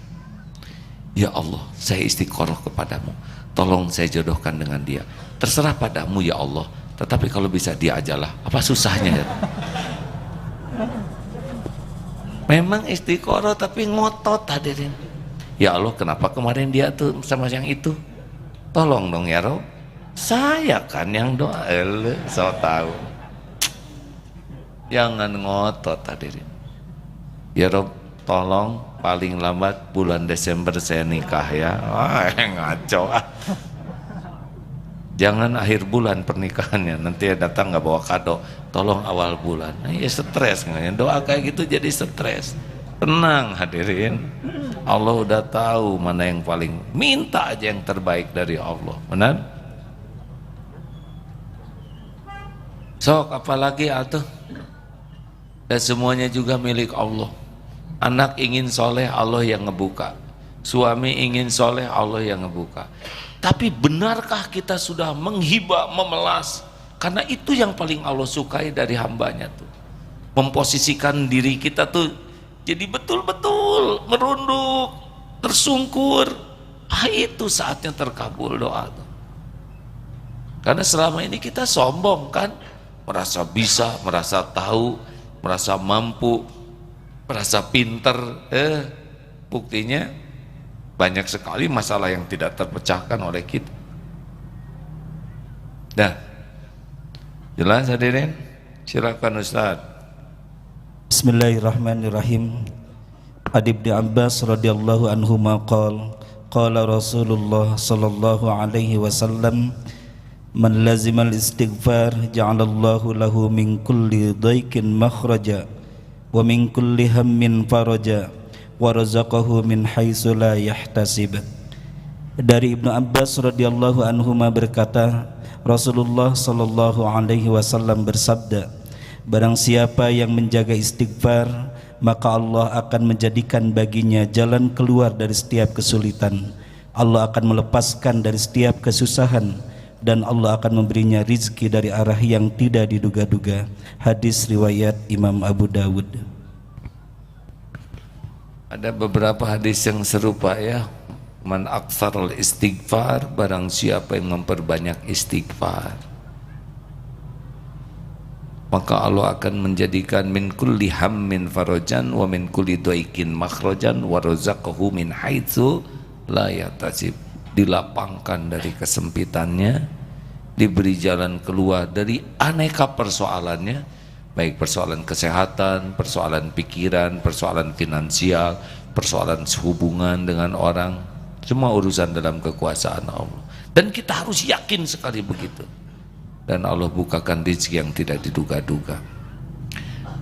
Ya Allah, saya istiqoroh kepadamu, tolong saya jodohkan dengan dia. Terserah padamu ya Allah, tetapi kalau bisa dia ajalah. Apa susahnya ya? Memang istiqoroh tapi ngotot hadirin. Ya Allah, kenapa kemarin dia tuh sama yang itu? Tolong dong ya Rob, saya kan yang doa. So tahu. Jangan ngotot hadirin. Ya Rob, tolong paling lambat bulan Desember saya nikah ya. Wah, ngaco ah. Jangan akhir bulan pernikahannya, nanti datang nggak bawa kado. Tolong awal bulan. Nah, ya stres, doa kayak gitu jadi stres. Tenang hadirin, Allah udah tahu mana yang paling. Minta aja yang terbaik dari Allah, benar? Sok apalagi atuh. Dan semuanya juga milik Allah. Anak ingin soleh, Allah yang ngebuka. Suami ingin soleh, Allah yang ngebuka. Tapi benarkah kita sudah menghibah, memelas? Karena itu yang paling Allah sukai dari hambanya tuh. Memposisikan diri kita tuh jadi betul-betul merunduk, tersungkur. Itu saatnya terkabul doa tuh. Karena selama ini kita sombong kan, merasa bisa, merasa tahu, merasa mampu, merasa pinter. Buktinya banyak sekali masalah yang tidak terpecahkan oleh kita. Dah, jelas hadirin? Silakan Ustaz. Bismillahirrahmanirrahim. An Ibnu Abbas radhiyallahu anhu maqal qala Rasulullah sallallahu alaihi wasallam man lazimal istighfar ja'alallahu lahu min kulli dhaikin makhraja wa min kulli hammin faraja wa razaqahu min haitsu la yahtasib. Dari Ibnu Abbas radhiyallahu anhuma berkata, Rasulullah sallallahu alaihi wasallam bersabda, barang siapa yang menjaga istighfar, maka Allah akan menjadikan baginya jalan keluar dari setiap kesulitan. Allah akan melepaskan dari setiap kesusahan, dan Allah akan memberinya rizki dari arah yang tidak diduga-duga. Hadis riwayat Imam Abu Dawud. Ada beberapa hadis yang serupa ya. Man aktsarul istighfar, barang siapa yang memperbanyak istighfar, maka Allah akan menjadikan min kulli hammin farajan wa min kulli dhaikin makhrajan wa razaqahu min haitsu la yahtasib. Dilapangkan dari kesempitannya, diberi jalan keluar dari aneka persoalannya, baik persoalan kesehatan, persoalan pikiran, persoalan finansial, persoalan hubungan dengan orang, semua urusan dalam kekuasaan Allah. Dan kita harus yakin sekali begitu. Dan Allah bukakan rezeki yang tidak diduga-duga.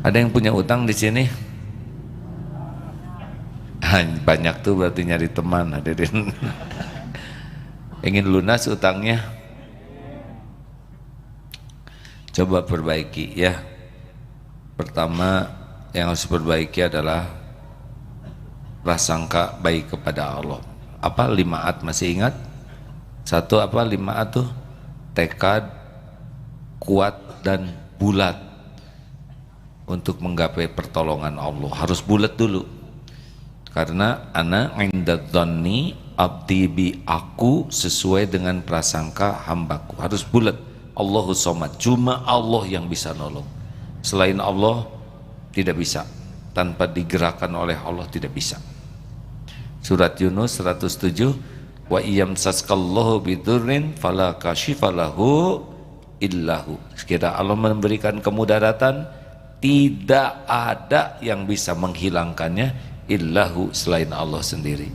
Ada yang punya utang di sini? Banyak tuh, berarti nyari teman hadirin. Ingin lunas utangnya? Coba perbaiki ya. Pertama yang harus perbaiki adalah prasangka baik kepada Allah. Apa 5 masih ingat? 1 apa 5 tuh? Tekad kuat dan bulat untuk menggapai pertolongan Allah. Harus bulat dulu. Karena ana inda dzanni abdi bi, aku sesuai dengan prasangka hambaku. Harus bulat. Allahus somad, cuma Allah yang bisa nolong. Selain Allah tidak bisa. Tanpa digerakkan oleh Allah tidak bisa. Surat Yunus 107, wa iyamsaskallahu bidurrin fala kashifalahu illahu. Sekiranya Allah memberikan kemudaratan, tidak ada yang bisa menghilangkannya illahu, selain Allah sendiri.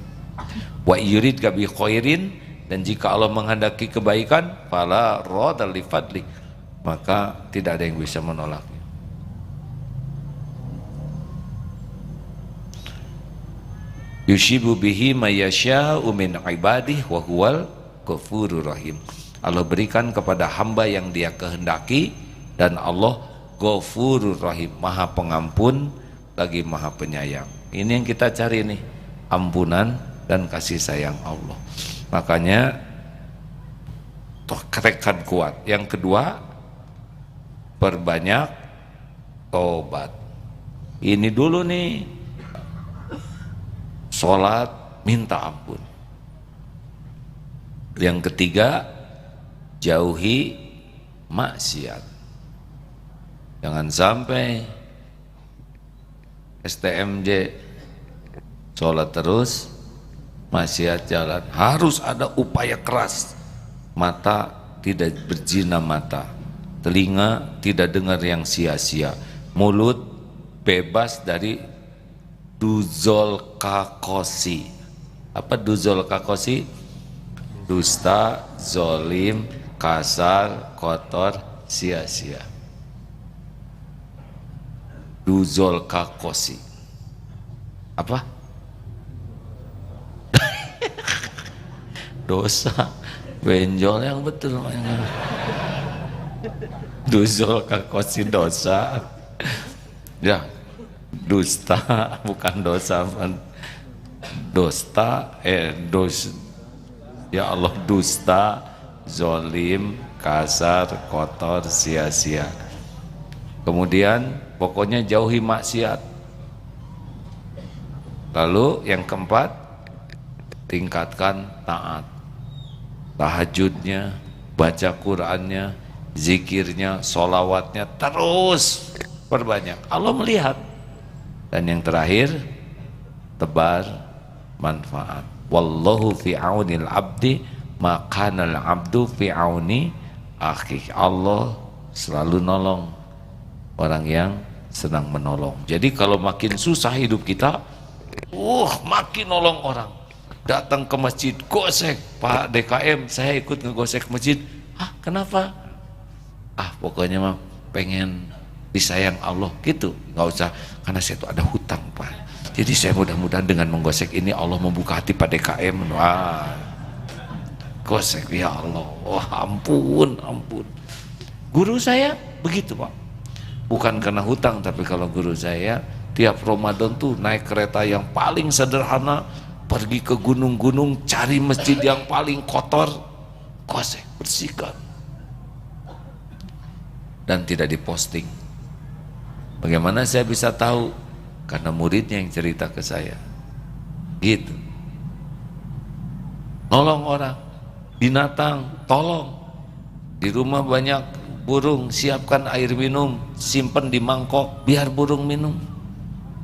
Wa yuridka bi khairin, dan jika Allah menghendaki kebaikan, fala radha li fadli, maka tidak ada yang bisa menolaknya. Yushibu bihi mayyasha'u min ibadihi wa huwal ghafurur rahim. Allah berikan kepada hamba yang dia kehendaki, dan Allah Ghafurur Rahim, maha pengampun lagi maha penyayang. Ini yang kita cari nih, ampunan dan kasih sayang Allah. Makanya tekad kuat. Yang kedua, perbanyak tobat. Ini dulu nih, sholat minta ampun. Yang ketiga, jauhi maksiat. Jangan sampai STMJ sholat terus, maksiat jalan. Harus ada upaya keras. Mata tidak berzina mata, telinga tidak dengar yang sia-sia, mulut bebas dari duzol kakosi. Apa duzol kakosi? Dusta, zolim, kasar, kotor, sia-sia. Duzol kakosi. Apa? Dosa benjol yang betul. Duzul kakosi dosa. Ya, dusta bukan dosa. Dosta ya Allah, dusta, zolim, kasar, kotor, sia-sia. Kemudian pokoknya jauhi maksiat. Lalu yang keempat, tingkatkan taat. Tahajudnya, baca Qur'annya, zikirnya, sholawatnya terus perbanyak. Allah melihat. Dan yang terakhir, tebar manfaat. Wallahu fi aunil abdi makanal abdu fi auni akhi. Allah selalu nolong orang yang sedang menolong. Jadi kalau makin susah hidup kita, makin nolong orang. Datang ke masjid, gosek, Pak DKM, saya ikut ngegosek masjid. Kenapa? Pokoknya mah pengen disayang Allah gitu. Nggak usah, karena saya tuh ada hutang, Pak. Jadi saya mudah-mudahan dengan menggosek ini Allah membuka hati Pak DKM. Gosek, ya Allah. Ampun. Guru saya begitu, Pak. Bukan karena hutang, tapi kalau guru saya tiap Ramadan tuh naik kereta yang paling sederhana, pergi ke gunung-gunung, cari masjid yang paling kotor, gosek, bersihkan, dan tidak diposting. Bagaimana saya bisa tahu? Karena muridnya yang cerita ke saya gitu. Nolong orang, binatang tolong. Di rumah banyak burung, siapkan air minum, simpen di mangkok biar burung minum.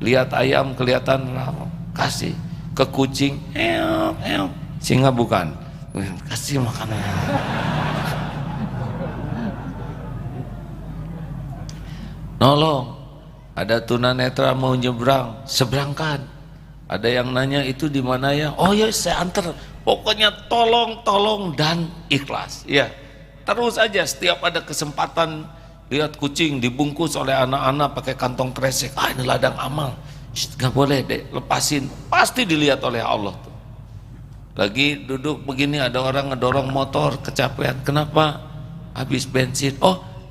Lihat ayam kelihatan ramah, kasih. Ke kucing, singa bukan, kasih makanan. Nolong. Ada tunanetra mau nyebrang, seberangkan. Ada yang nanya itu di mana ya? Oh ya, saya antar. Pokoknya tolong dan ikhlas. Ya, terus aja setiap ada kesempatan lihat kucing dibungkus oleh anak-anak pakai kantong kresek. Ini ladang amal. Nggak boleh deh, lepasin. Pasti dilihat oleh Allah tuh. Lagi duduk begini ada orang ngedorong motor kecapean. Kenapa? Habis bensin.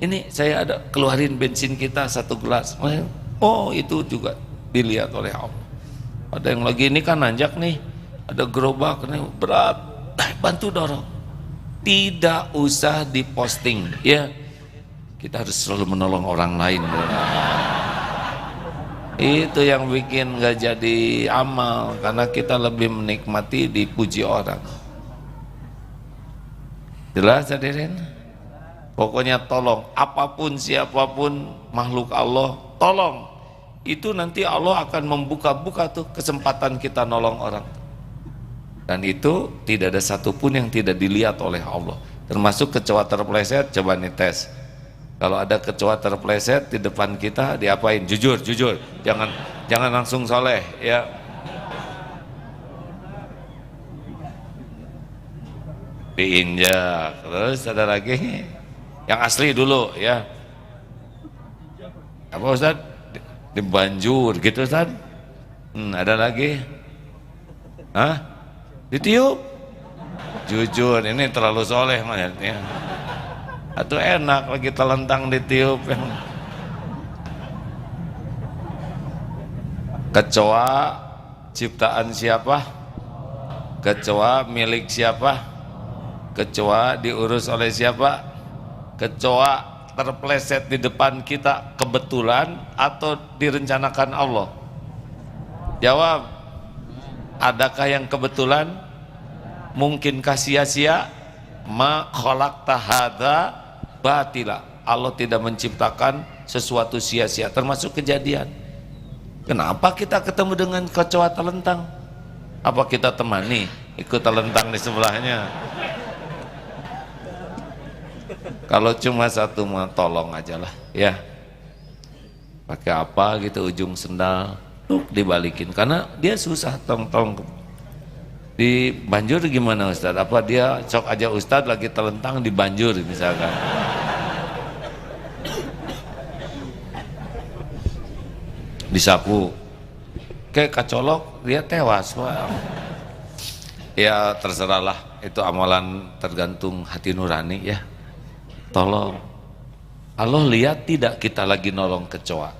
Ini saya ada keluarin bensin kita 1 gelas. Itu juga dilihat oleh Allah. Ada yang lagi ini kan nanjak nih, ada gerobak nih berat, bantu dorong. Tidak usah diposting, ya. Kita harus selalu menolong orang lain. Itu yang bikin nggak jadi amal, karena kita lebih menikmati dipuji orang. Jelas hadirin? Pokoknya tolong, apapun siapapun makhluk Allah, tolong. Itu nanti Allah akan membuka-buka tuh kesempatan kita nolong orang. Dan itu tidak ada satupun yang tidak dilihat oleh Allah. Termasuk kecoa terpleset, coba nih tes. Kalau ada kecoa terpleset di depan kita, diapain? Jujur. Jangan langsung soleh, ya. Diinjak. Terus ada lagi. Yang asli dulu, ya. Apa Ustaz? Dibanjur gitu Ustaz. Ada lagi? Ditiup? Jujur, ini terlalu soleh maksudnya. Atau enak lagi telentang ditiup. Kecoa ciptaan siapa? Kecoa milik siapa? Kecoa diurus oleh siapa? Kecoa terpleset di depan kita kebetulan atau direncanakan Allah? Jawab. Adakah yang kebetulan? Mungkinkah sia-sia? Ma khalaqta hadza batila. Allah tidak menciptakan sesuatu sia-sia, termasuk kejadian. Kenapa kita ketemu dengan kecoa telentang? Apa kita temani ikut telentang di sebelahnya? Kalau cuma satu mah tolong aja lah, ya. Pakai apa gitu, ujung sendal dibalikin, karena dia susah tong. Dibanjur gimana Ustadz? Apa dia cok aja Ustadz lagi telentang dibanjur misalkan? Disapu, kayak kacolok dia tewas. Ya terserahlah, itu amalan tergantung hati nurani, ya. Tolong. Allah lihat tidak kita lagi nolong kecoa?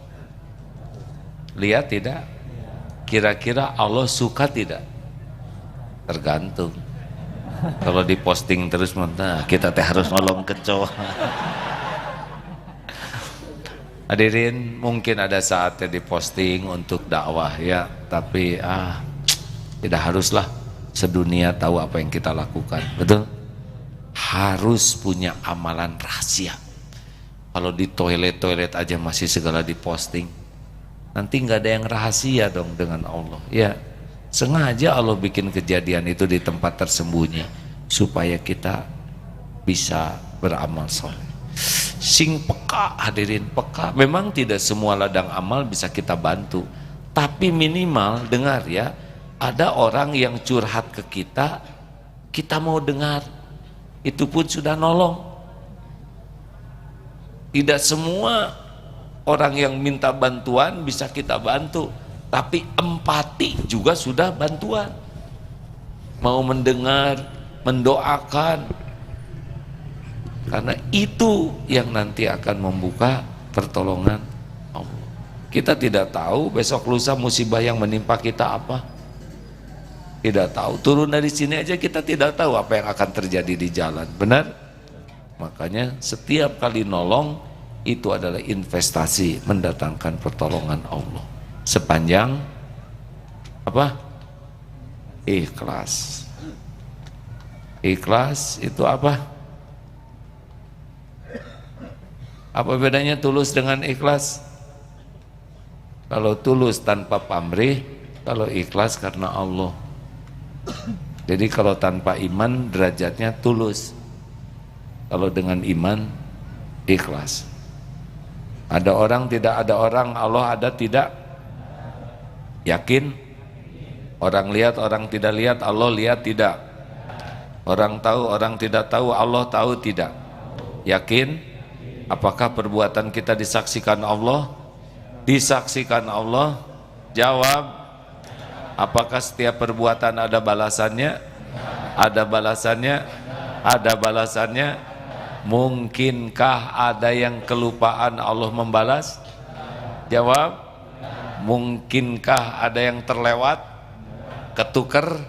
Lihat tidak? Kira-kira Allah suka tidak? Tergantung. Kalau diposting terus, nah kita teh harus nolong kecoa. Hadirin, mungkin ada saatnya diposting untuk dakwah ya, tapi tidak haruslah sedunia tahu apa yang kita lakukan. Betul? Harus punya amalan rahasia. Kalau di toilet aja masih segala diposting, nanti nggak ada yang rahasia dong dengan Allah. Ya, sengaja Allah bikin kejadian itu di tempat tersembunyi supaya kita bisa beramal soleh. Sing peka, hadirin, peka. Memang tidak semua ladang amal bisa kita bantu, tapi minimal dengar ya, ada orang yang curhat ke kita, kita mau dengar, itu pun sudah nolong. Tidak semua orang yang minta bantuan bisa kita bantu, tapi empati juga sudah bantuan. Mau mendengar, mendoakan, karena itu yang nanti akan membuka pertolongan Allah. Kita tidak tahu besok lusa musibah yang menimpa kita apa. Tidak tahu, turun dari sini aja kita tidak tahu apa yang akan terjadi di jalan. Benar? Makanya setiap kali nolong itu adalah investasi mendatangkan pertolongan Allah. Sepanjang apa? Ikhlas. Ikhlas itu apa? Apa bedanya tulus dengan ikhlas? Kalau tulus tanpa pamrih, kalau ikhlas karena Allah. Jadi kalau tanpa iman derajatnya tulus, kalau dengan iman ikhlas. Ada orang tidak ada orang, Allah ada tidak? Yakin? Orang lihat orang tidak lihat, Allah lihat tidak? Orang tahu orang tidak tahu, Allah tahu tidak? Yakin? Apakah perbuatan kita disaksikan Allah? Disaksikan Allah? Jawab. Apakah setiap perbuatan ada balasannya? Ada balasannya? Ada balasannya? Mungkinkah ada yang kelupaan Allah membalas? Jawab. Mungkinkah ada yang terlewat? Ketuker?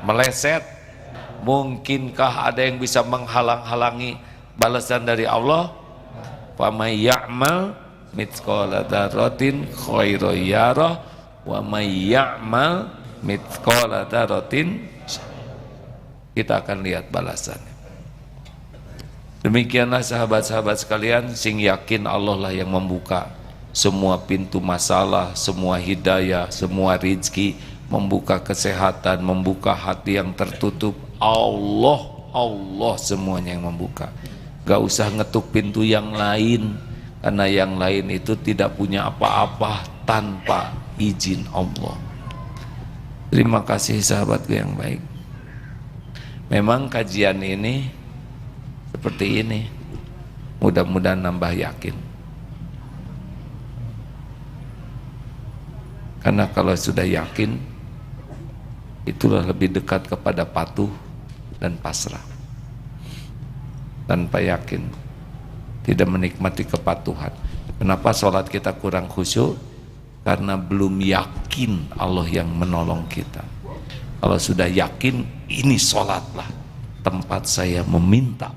Meleset? Mungkinkah ada yang bisa menghalang-halangi balasan dari Allah? Faman ya'mal mithqala dzarratin khairan yarah wa may ya'mal mithqala dzarratin, kita akan lihat balasannya. Demikianlah sahabat-sahabat sekalian, sing yakin Allah lah yang membuka semua pintu masalah, semua hidayah, semua rizki, membuka kesehatan, membuka hati yang tertutup. Allah semuanya yang membuka. Gak usah ngetuk pintu yang lain, karena yang lain itu tidak punya apa-apa tanpa izin Allah. Terima kasih sahabatku yang baik. Memang kajian ini seperti ini, mudah-mudahan nambah yakin. Karena kalau sudah yakin, itulah lebih dekat kepada patuh dan pasrah. Tanpa yakin, tidak menikmati kepatuhan. Kenapa sholat kita kurang khusyuk? Karena belum yakin Allah yang menolong kita. Kalau sudah yakin, ini sholatlah tempat saya meminta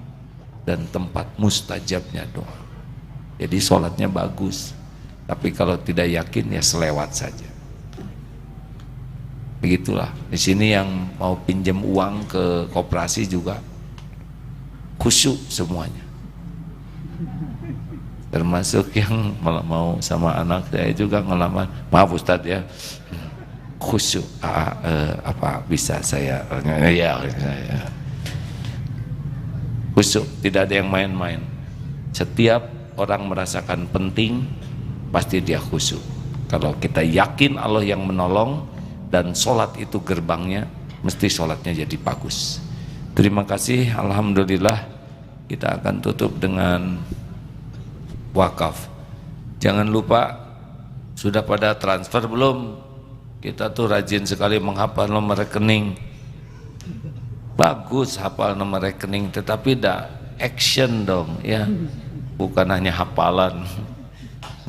dan tempat mustajabnya doa. Jadi sholatnya bagus. Tapi kalau tidak yakin ya selewat saja. Begitulah. Di sini yang mau pinjam uang ke koperasi juga khusyuk semuanya. Termasuk yang mau sama anak saya juga ngelamar. Maaf Ustadz ya, khusyuk. Apa bisa saya? Ya. Khusyuk, tidak ada yang main-main. Setiap orang merasakan penting, pasti dia khusyuk. Kalau kita yakin Allah yang menolong dan sholat itu gerbangnya, mesti sholatnya jadi bagus. Terima kasih, alhamdulillah. Kita akan tutup dengan wakaf. Jangan lupa, sudah pada transfer belum? Kita tuh rajin sekali menghafal nomor rekening. Bagus hafal nomor rekening, tetapi dah action dong ya. bukan hanya hafalan.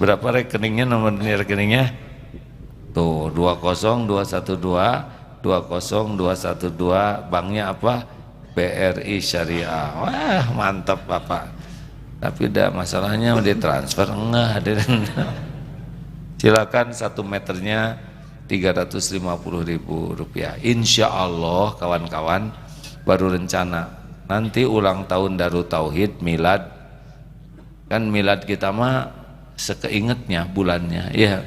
Berapa rekeningnya, nomor rekeningnya? Tuh 20212 20212, banknya apa? BRI Syariah. Wah, mantap Bapak. Tapi udah masalahnya udah transfer enggak ada. Silakan 1 meternya 350.000 rupiah. Insya Allah kawan-kawan, baru rencana nanti ulang tahun Darut Tauhid, milad. Kan milad kita mah sekeingetnya bulannya, ya.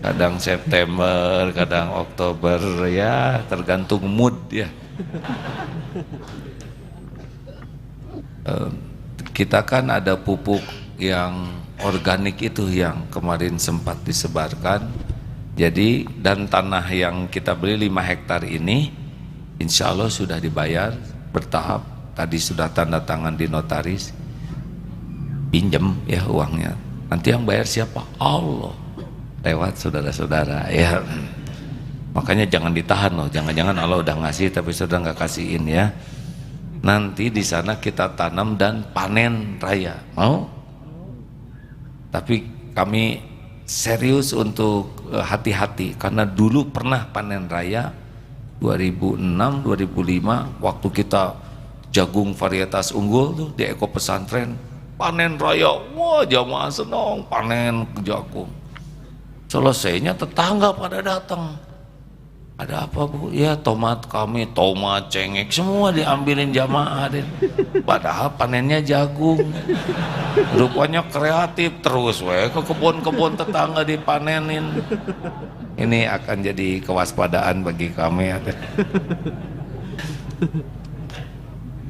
Kadang September, kadang Oktober, ya tergantung mood ya. Kita kan ada pupuk yang organik itu yang kemarin sempat disebarkan. Jadi dan tanah yang kita beli 5 hektar ini insya Allah sudah dibayar bertahap. Tadi sudah tanda tangan di notaris, pinjam ya uangnya. Nanti yang bayar siapa? Allah, lewat saudara-saudara ya. Makanya jangan ditahan loh, jangan-jangan Allah udah ngasih tapi saudara nggak kasihin ya. Nanti di sana kita tanam dan panen raya, mau? Tapi kami serius untuk hati-hati karena dulu pernah panen raya 2006 2005 waktu kita jagung varietas unggul tuh di Eko Pesantren, panen raya, wah jamaah senang panen jagung. Selesainya tetangga pada datang, ada apa Bu? Ya tomat kami, tomat, cengek semua diambilin jamaah deh. Padahal panennya jagung. Rupanya kreatif terus ke kebun-kebun tetangga dipanenin. Ini akan jadi kewaspadaan bagi kami.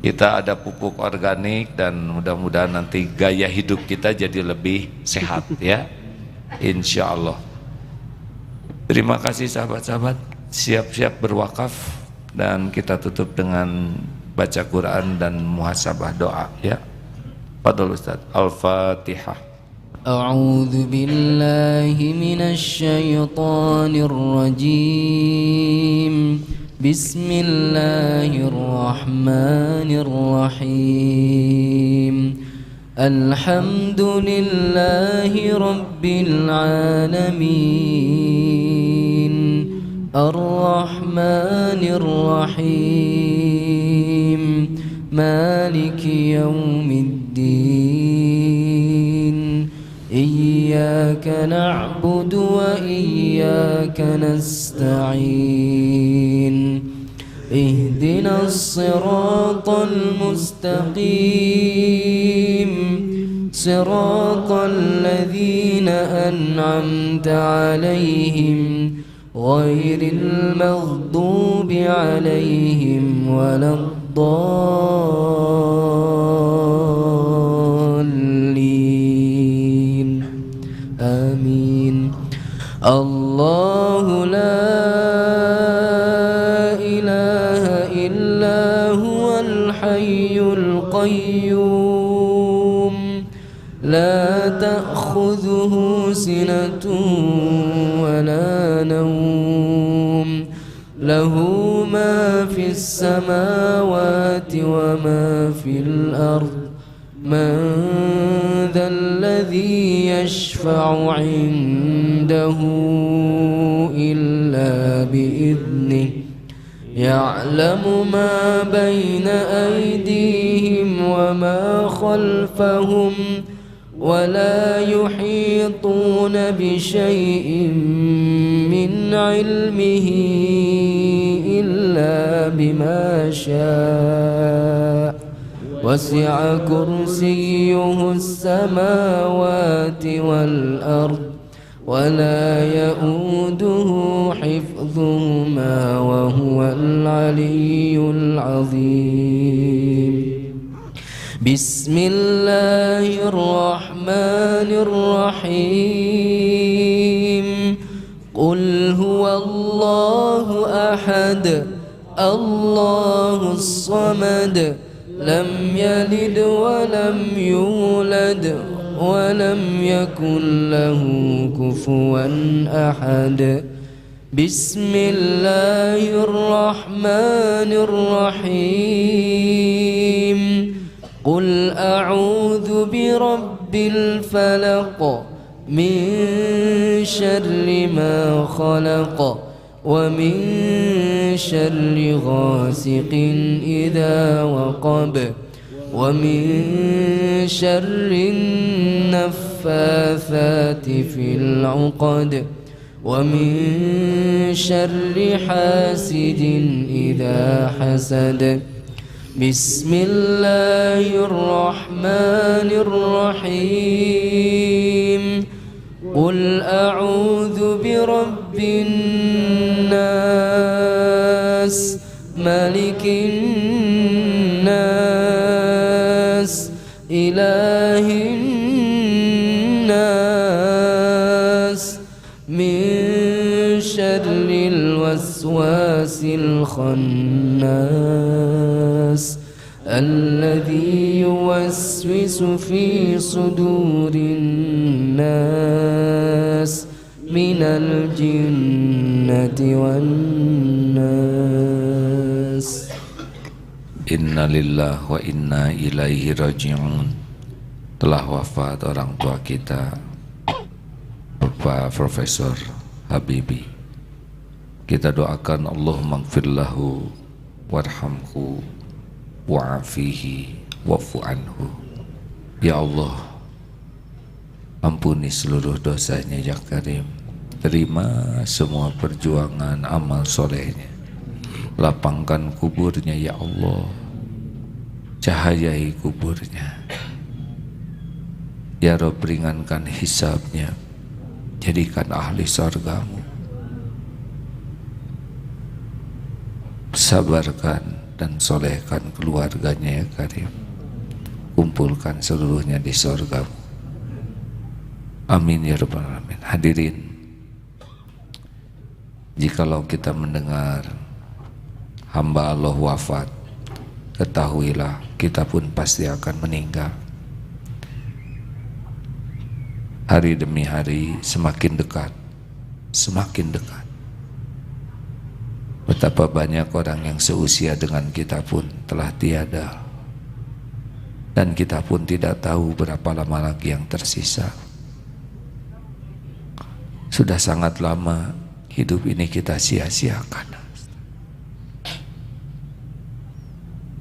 Kita ada pupuk organik dan mudah-mudahan nanti gaya hidup kita jadi lebih sehat ya, insya Allah. Terima kasih sahabat-sahabat, siap-siap berwakaf dan kita tutup dengan baca Quran dan muhasabah doa ya. Fadhol Ustaz, Al-Fatihah. A'udzu billahi minasy syaithanir rajim. Bismillahirrahmanirrahim. Alhamdulillahi rabbil alamin. Ar-Rahmanir Rahim. Maliki yaumiddin. Iyyaka na'budu wa iyyaka nasta'in. Ihdinas siratal mustaqim. Siratal ladzina an'amta 'alaihim ghairil maghdubi 'alaihim waladdallin. Amin. Allahu la ilaha illa huwal hayyul qayyum. La ta'khudhuhu sinatun wa la nawm. Lahu ma fis samawati wa ma fil ardh. Man dhal ladhi yashfa'u 'indahu illa bi'idhnihi. Ya'lamu ma bayna aydihim wa ma khalfahum. ولا يحيطون بشيء من علمه إلا بما شاء. وسع كرسيه السماوات والأرض ولا يؤوده حفظهما وهو العلي العظيم. بسم الله الرحمن الرحيم. قل هو الله أحد الله الصمد لم يلد ولم يولد ولم يكن له كفوا أحد. بسم الله الرحمن الرحيم. قل أعوذ برب الفلق من شر ما خلق ومن شر غاسق إذا وقب ومن شر النفاثات في العقد ومن شر حاسد إذا حسد بسم الله الرحمن الرحيم قل أعوذ برب الناس ملك الناس إله الناس من شر الوسواس الخناس الذي يوسوس في صدور الناس من الجنة والناس. Inna lillahi wa inna ilaihi raji'un. Telah wafat orang tua kita, Bapak Profesor Habibie. Kita doakan Allahumma ighfir lahu warhamhu wa'afihi wa'fu anhu. Ya Allah, ampuni seluruh dosanya ya Karim. Terima semua perjuangan amal solehnya. Lapangkan kuburnya ya Allah, cahayai kuburnya ya Rabb, ringankan hisabnya, jadikan ahli surgamu. Sabarkan dan solehkan keluarganya ya Karim, kumpulkan seluruhnya di surgamu. Amin ya Rabbal alamin. Hadirin, jikalau kita mendengar hamba Allah wafat, ketahuilah kita pun pasti akan meninggal. Hari demi hari semakin dekat, semakin dekat. Betapa banyak orang yang seusia dengan kita pun telah tiada, dan kita pun tidak tahu berapa lama lagi yang tersisa. Sudah sangat lama hidup ini kita sia-siakan.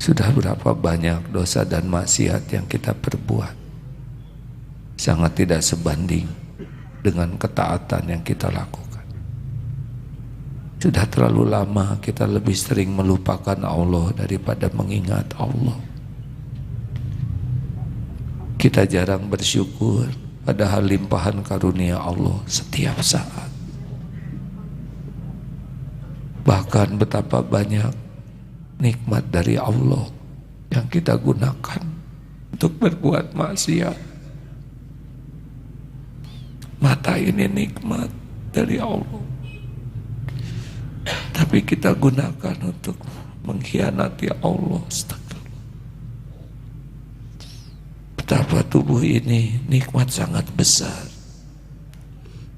Sudah berapa banyak dosa dan maksiat yang kita perbuat, sangat tidak sebanding dengan ketaatan yang kita lakukan. Sudah terlalu lama kita lebih sering melupakan Allah daripada mengingat Allah. Kita jarang bersyukur padahal limpahan karunia Allah setiap saat. Bahkan betapa banyak nikmat dari Allah yang kita gunakan untuk berbuat maksiat. Mata ini nikmat dari Allah, tapi kita gunakan untuk mengkhianati Allah. Astagfirullah. Betapa tubuh ini nikmat sangat besar,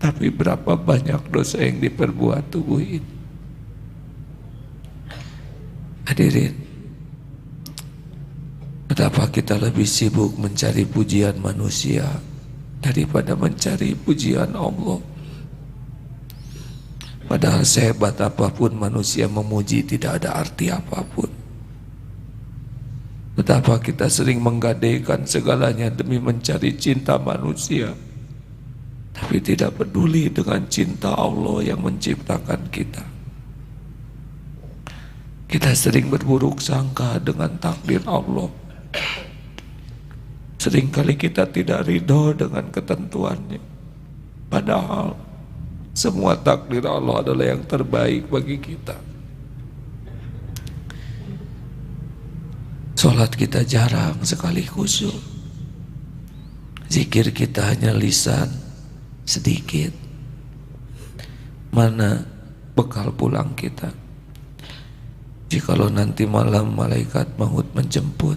tapi berapa banyak dosa yang diperbuat tubuh ini. Hadirin, betapa kita lebih sibuk mencari pujian manusia daripada mencari pujian Allah. Padahal sehebat apapun manusia memuji tidak ada arti apapun. Betapa kita sering menggadaikan segalanya demi mencari cinta manusia, tapi tidak peduli dengan cinta Allah yang menciptakan kita. Kita sering berburuk sangka dengan takdir Allah. Seringkali kita tidak ridho dengan ketentuannya, padahal semua takdir Allah adalah yang terbaik bagi kita. Salat kita jarang sekali khusyuk. Zikir kita hanya lisan sedikit. Mana bekal pulang kita jikalau nanti malam malaikat maut menjemput?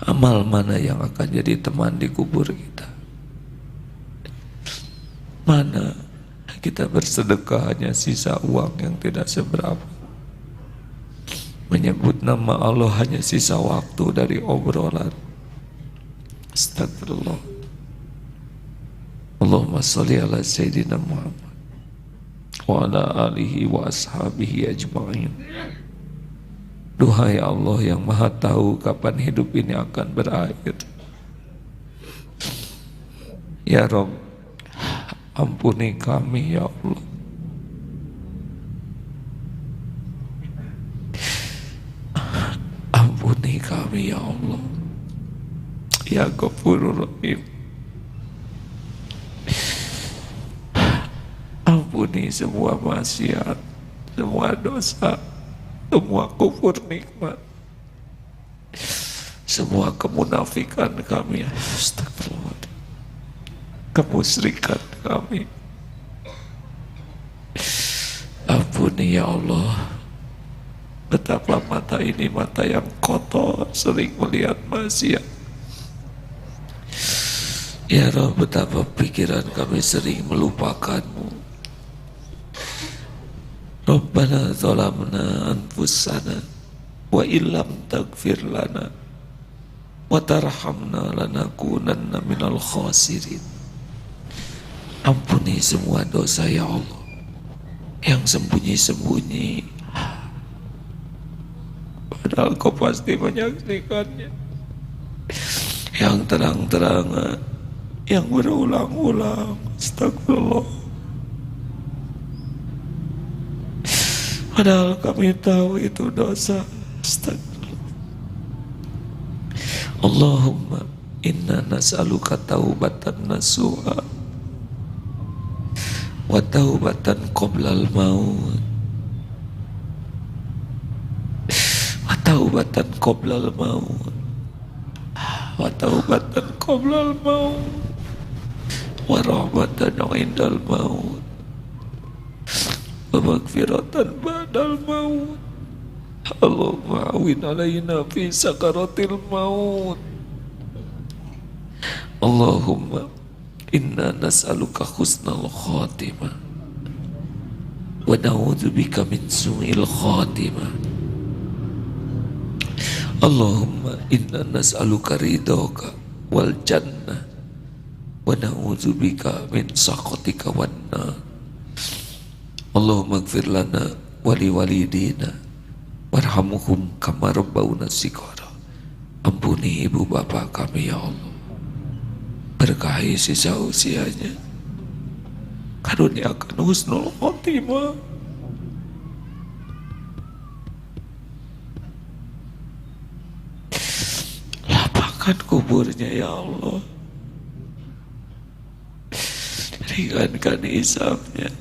Amal mana yang akan jadi teman di kubur kita? Mana kita bersedekah hanya sisa uang yang tidak seberapa? Menyebut nama Allah hanya sisa waktu dari obrolan. Astagfirullah. Allahumma sholli ala Sayyidina Muhammad wa ala alihi wa ashabihi ajma'in. Duhai Allah yang maha tahu kapan hidup ini akan berakhir. Ya Rabb, ampuni kami ya Allah. Ampuni kami ya Allah. Ya Ghafurur Rahim. Ampuni semua maksiat, semua dosa, semua kufur nikmat, semua kemunafikan kami. Astagfirullah. Kemusyrikan kami. Ampuni ya Allah. Betapa mata ini mata yang kotor, sering melihat maksiat. Ya Rabb, betapa pikiran kami sering melupakan-Mu. Rabbana zalamna anfusana wa illam taghfir lana wa tarhamna lanakunanna minal khasirin. Ampuni semua dosa ya Allah, yang sembunyi-sembunyi padahal Kau pasti menyaksikannya, yang terang-terangan, yang berulang-ulang. Astagfirullah. Padahal kami tahu itu dosa. Astagfirullah. Allahumma inna nas'aluka taubatan nasuha wa taubatan qoblal maut wa taubatan qoblal maut wa taubatan qoblal maut wa rahmatan indal maut wa maghfiratan ba'dal maut. Allahumma awin alaina fi sakaratil maut. Allahumma inna nas'aluka husnal khatimah wa na'udzubika min su'il khatimah. Allahumma inna nas'aluka ridhaka wal jannah wa na'udzubika min sakhatika wan nar. Allahumma ighfir lana wa li walidina warhamhum kama rabbawna shighara. Ampuni ibu bapak kami ya Allah, berkahi sisa usianya, karuniakan husnul khotimah. Lapangkan kuburnya ya Allah, ringankan hisabnya,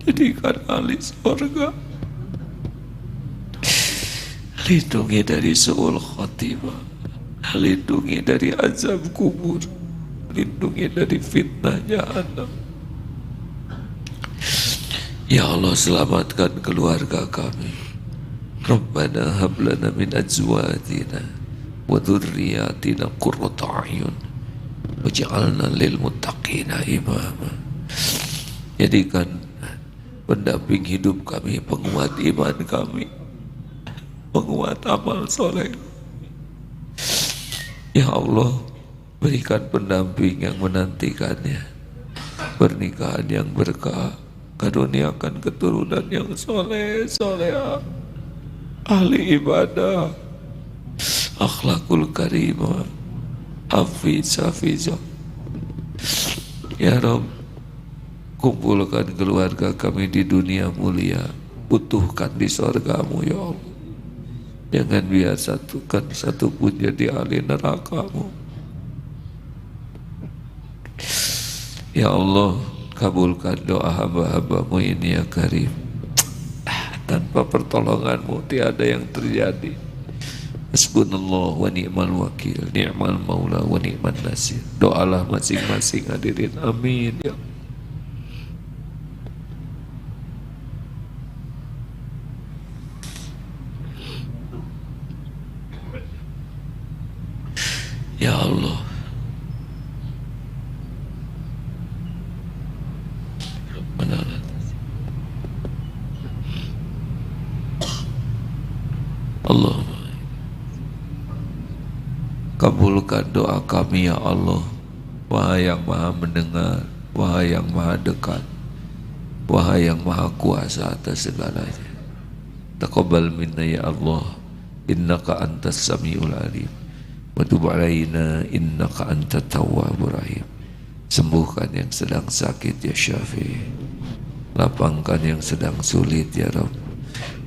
jadikan ahli surga. Lindungi dari su'ul khotimah, lindungi dari azab kubur, lindungi dari fitnah jahannam. Ya Allah, selamatkan keluarga kami. Rabbana hab lana min azwajina wa dhurriyyatina qurrata a'yun waj'alna lil muttaqina imama. Jadikan pendamping hidup kami, penguat iman kami, penguat amal soleh. Ya Allah, berikan pendamping yang menantikannya pernikahan yang berkah, karuniakan keturunan yang soleh, solehah, ahli ibadah, akhlakul karimah, hafiz, hafizah. Ya Rabb, kumpulkan keluarga kami di dunia mulia, utuhkan di surga-Mu ya Allah. Jangan biar satu pun jadi ahli neraka-Mu. Ya Allah, kabulkan doa hamba-hamba-Mu ini ya Karim. Tanpa pertolongan-Mu tiada yang terjadi. Hasbunallah wa ni'mal wakil, ni'mal maula wa ni'man nasir. Doalah masing-masing hadirin. Amin ya Allah. Ya Allah, Allahumma kabulkan doa kami ya Allah, Wahai yang maha mendengar, Wahai yang maha dekat, Wahai yang maha kuasa atas segalanya. Taqabbal minna ya Allah, innaka antas samiul alim, wa tub alaina innaka antat tawwabur rahim. Sembuhkan yang sedang sakit ya Syafi', lapangkan yang sedang sulit ya Rabb,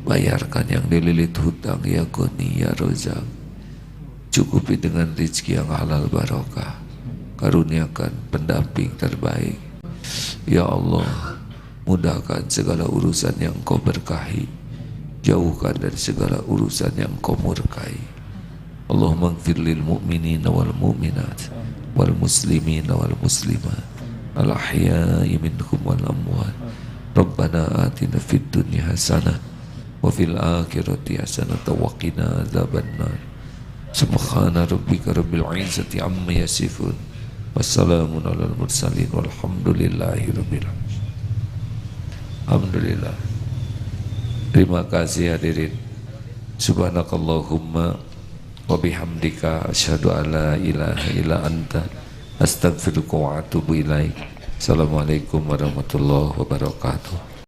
bayarkan yang dililit hutang ya Ghani ya Razak, cukupi dengan rezeki yang halal barokah, karuniakan pendamping terbaik ya Allah, mudahkan segala urusan yang Kau berkahi, jauhkan dari segala urusan yang Kau murkai. Allahumma ighfir lil mu'minina wal mu'minat wal muslimina wal muslimat al ahya'i minhum wal amwat. Rabbana atina fid dunya hasanah wa fil akhirati hasanah wa qina adzabannar. Subhana rabbika rabbil izzati amma yasifun, wassalamun alal mursalin walhamdulillahi rabbil alamin. Alhamdulillah. Terima kasih hadirin. Subhanakallahumma wa bihamdika asyhadu an la ilaha illa anta astaghfiruka wa atubu ilaik. Assalamualaikum warahmatullahi wabarakatuh.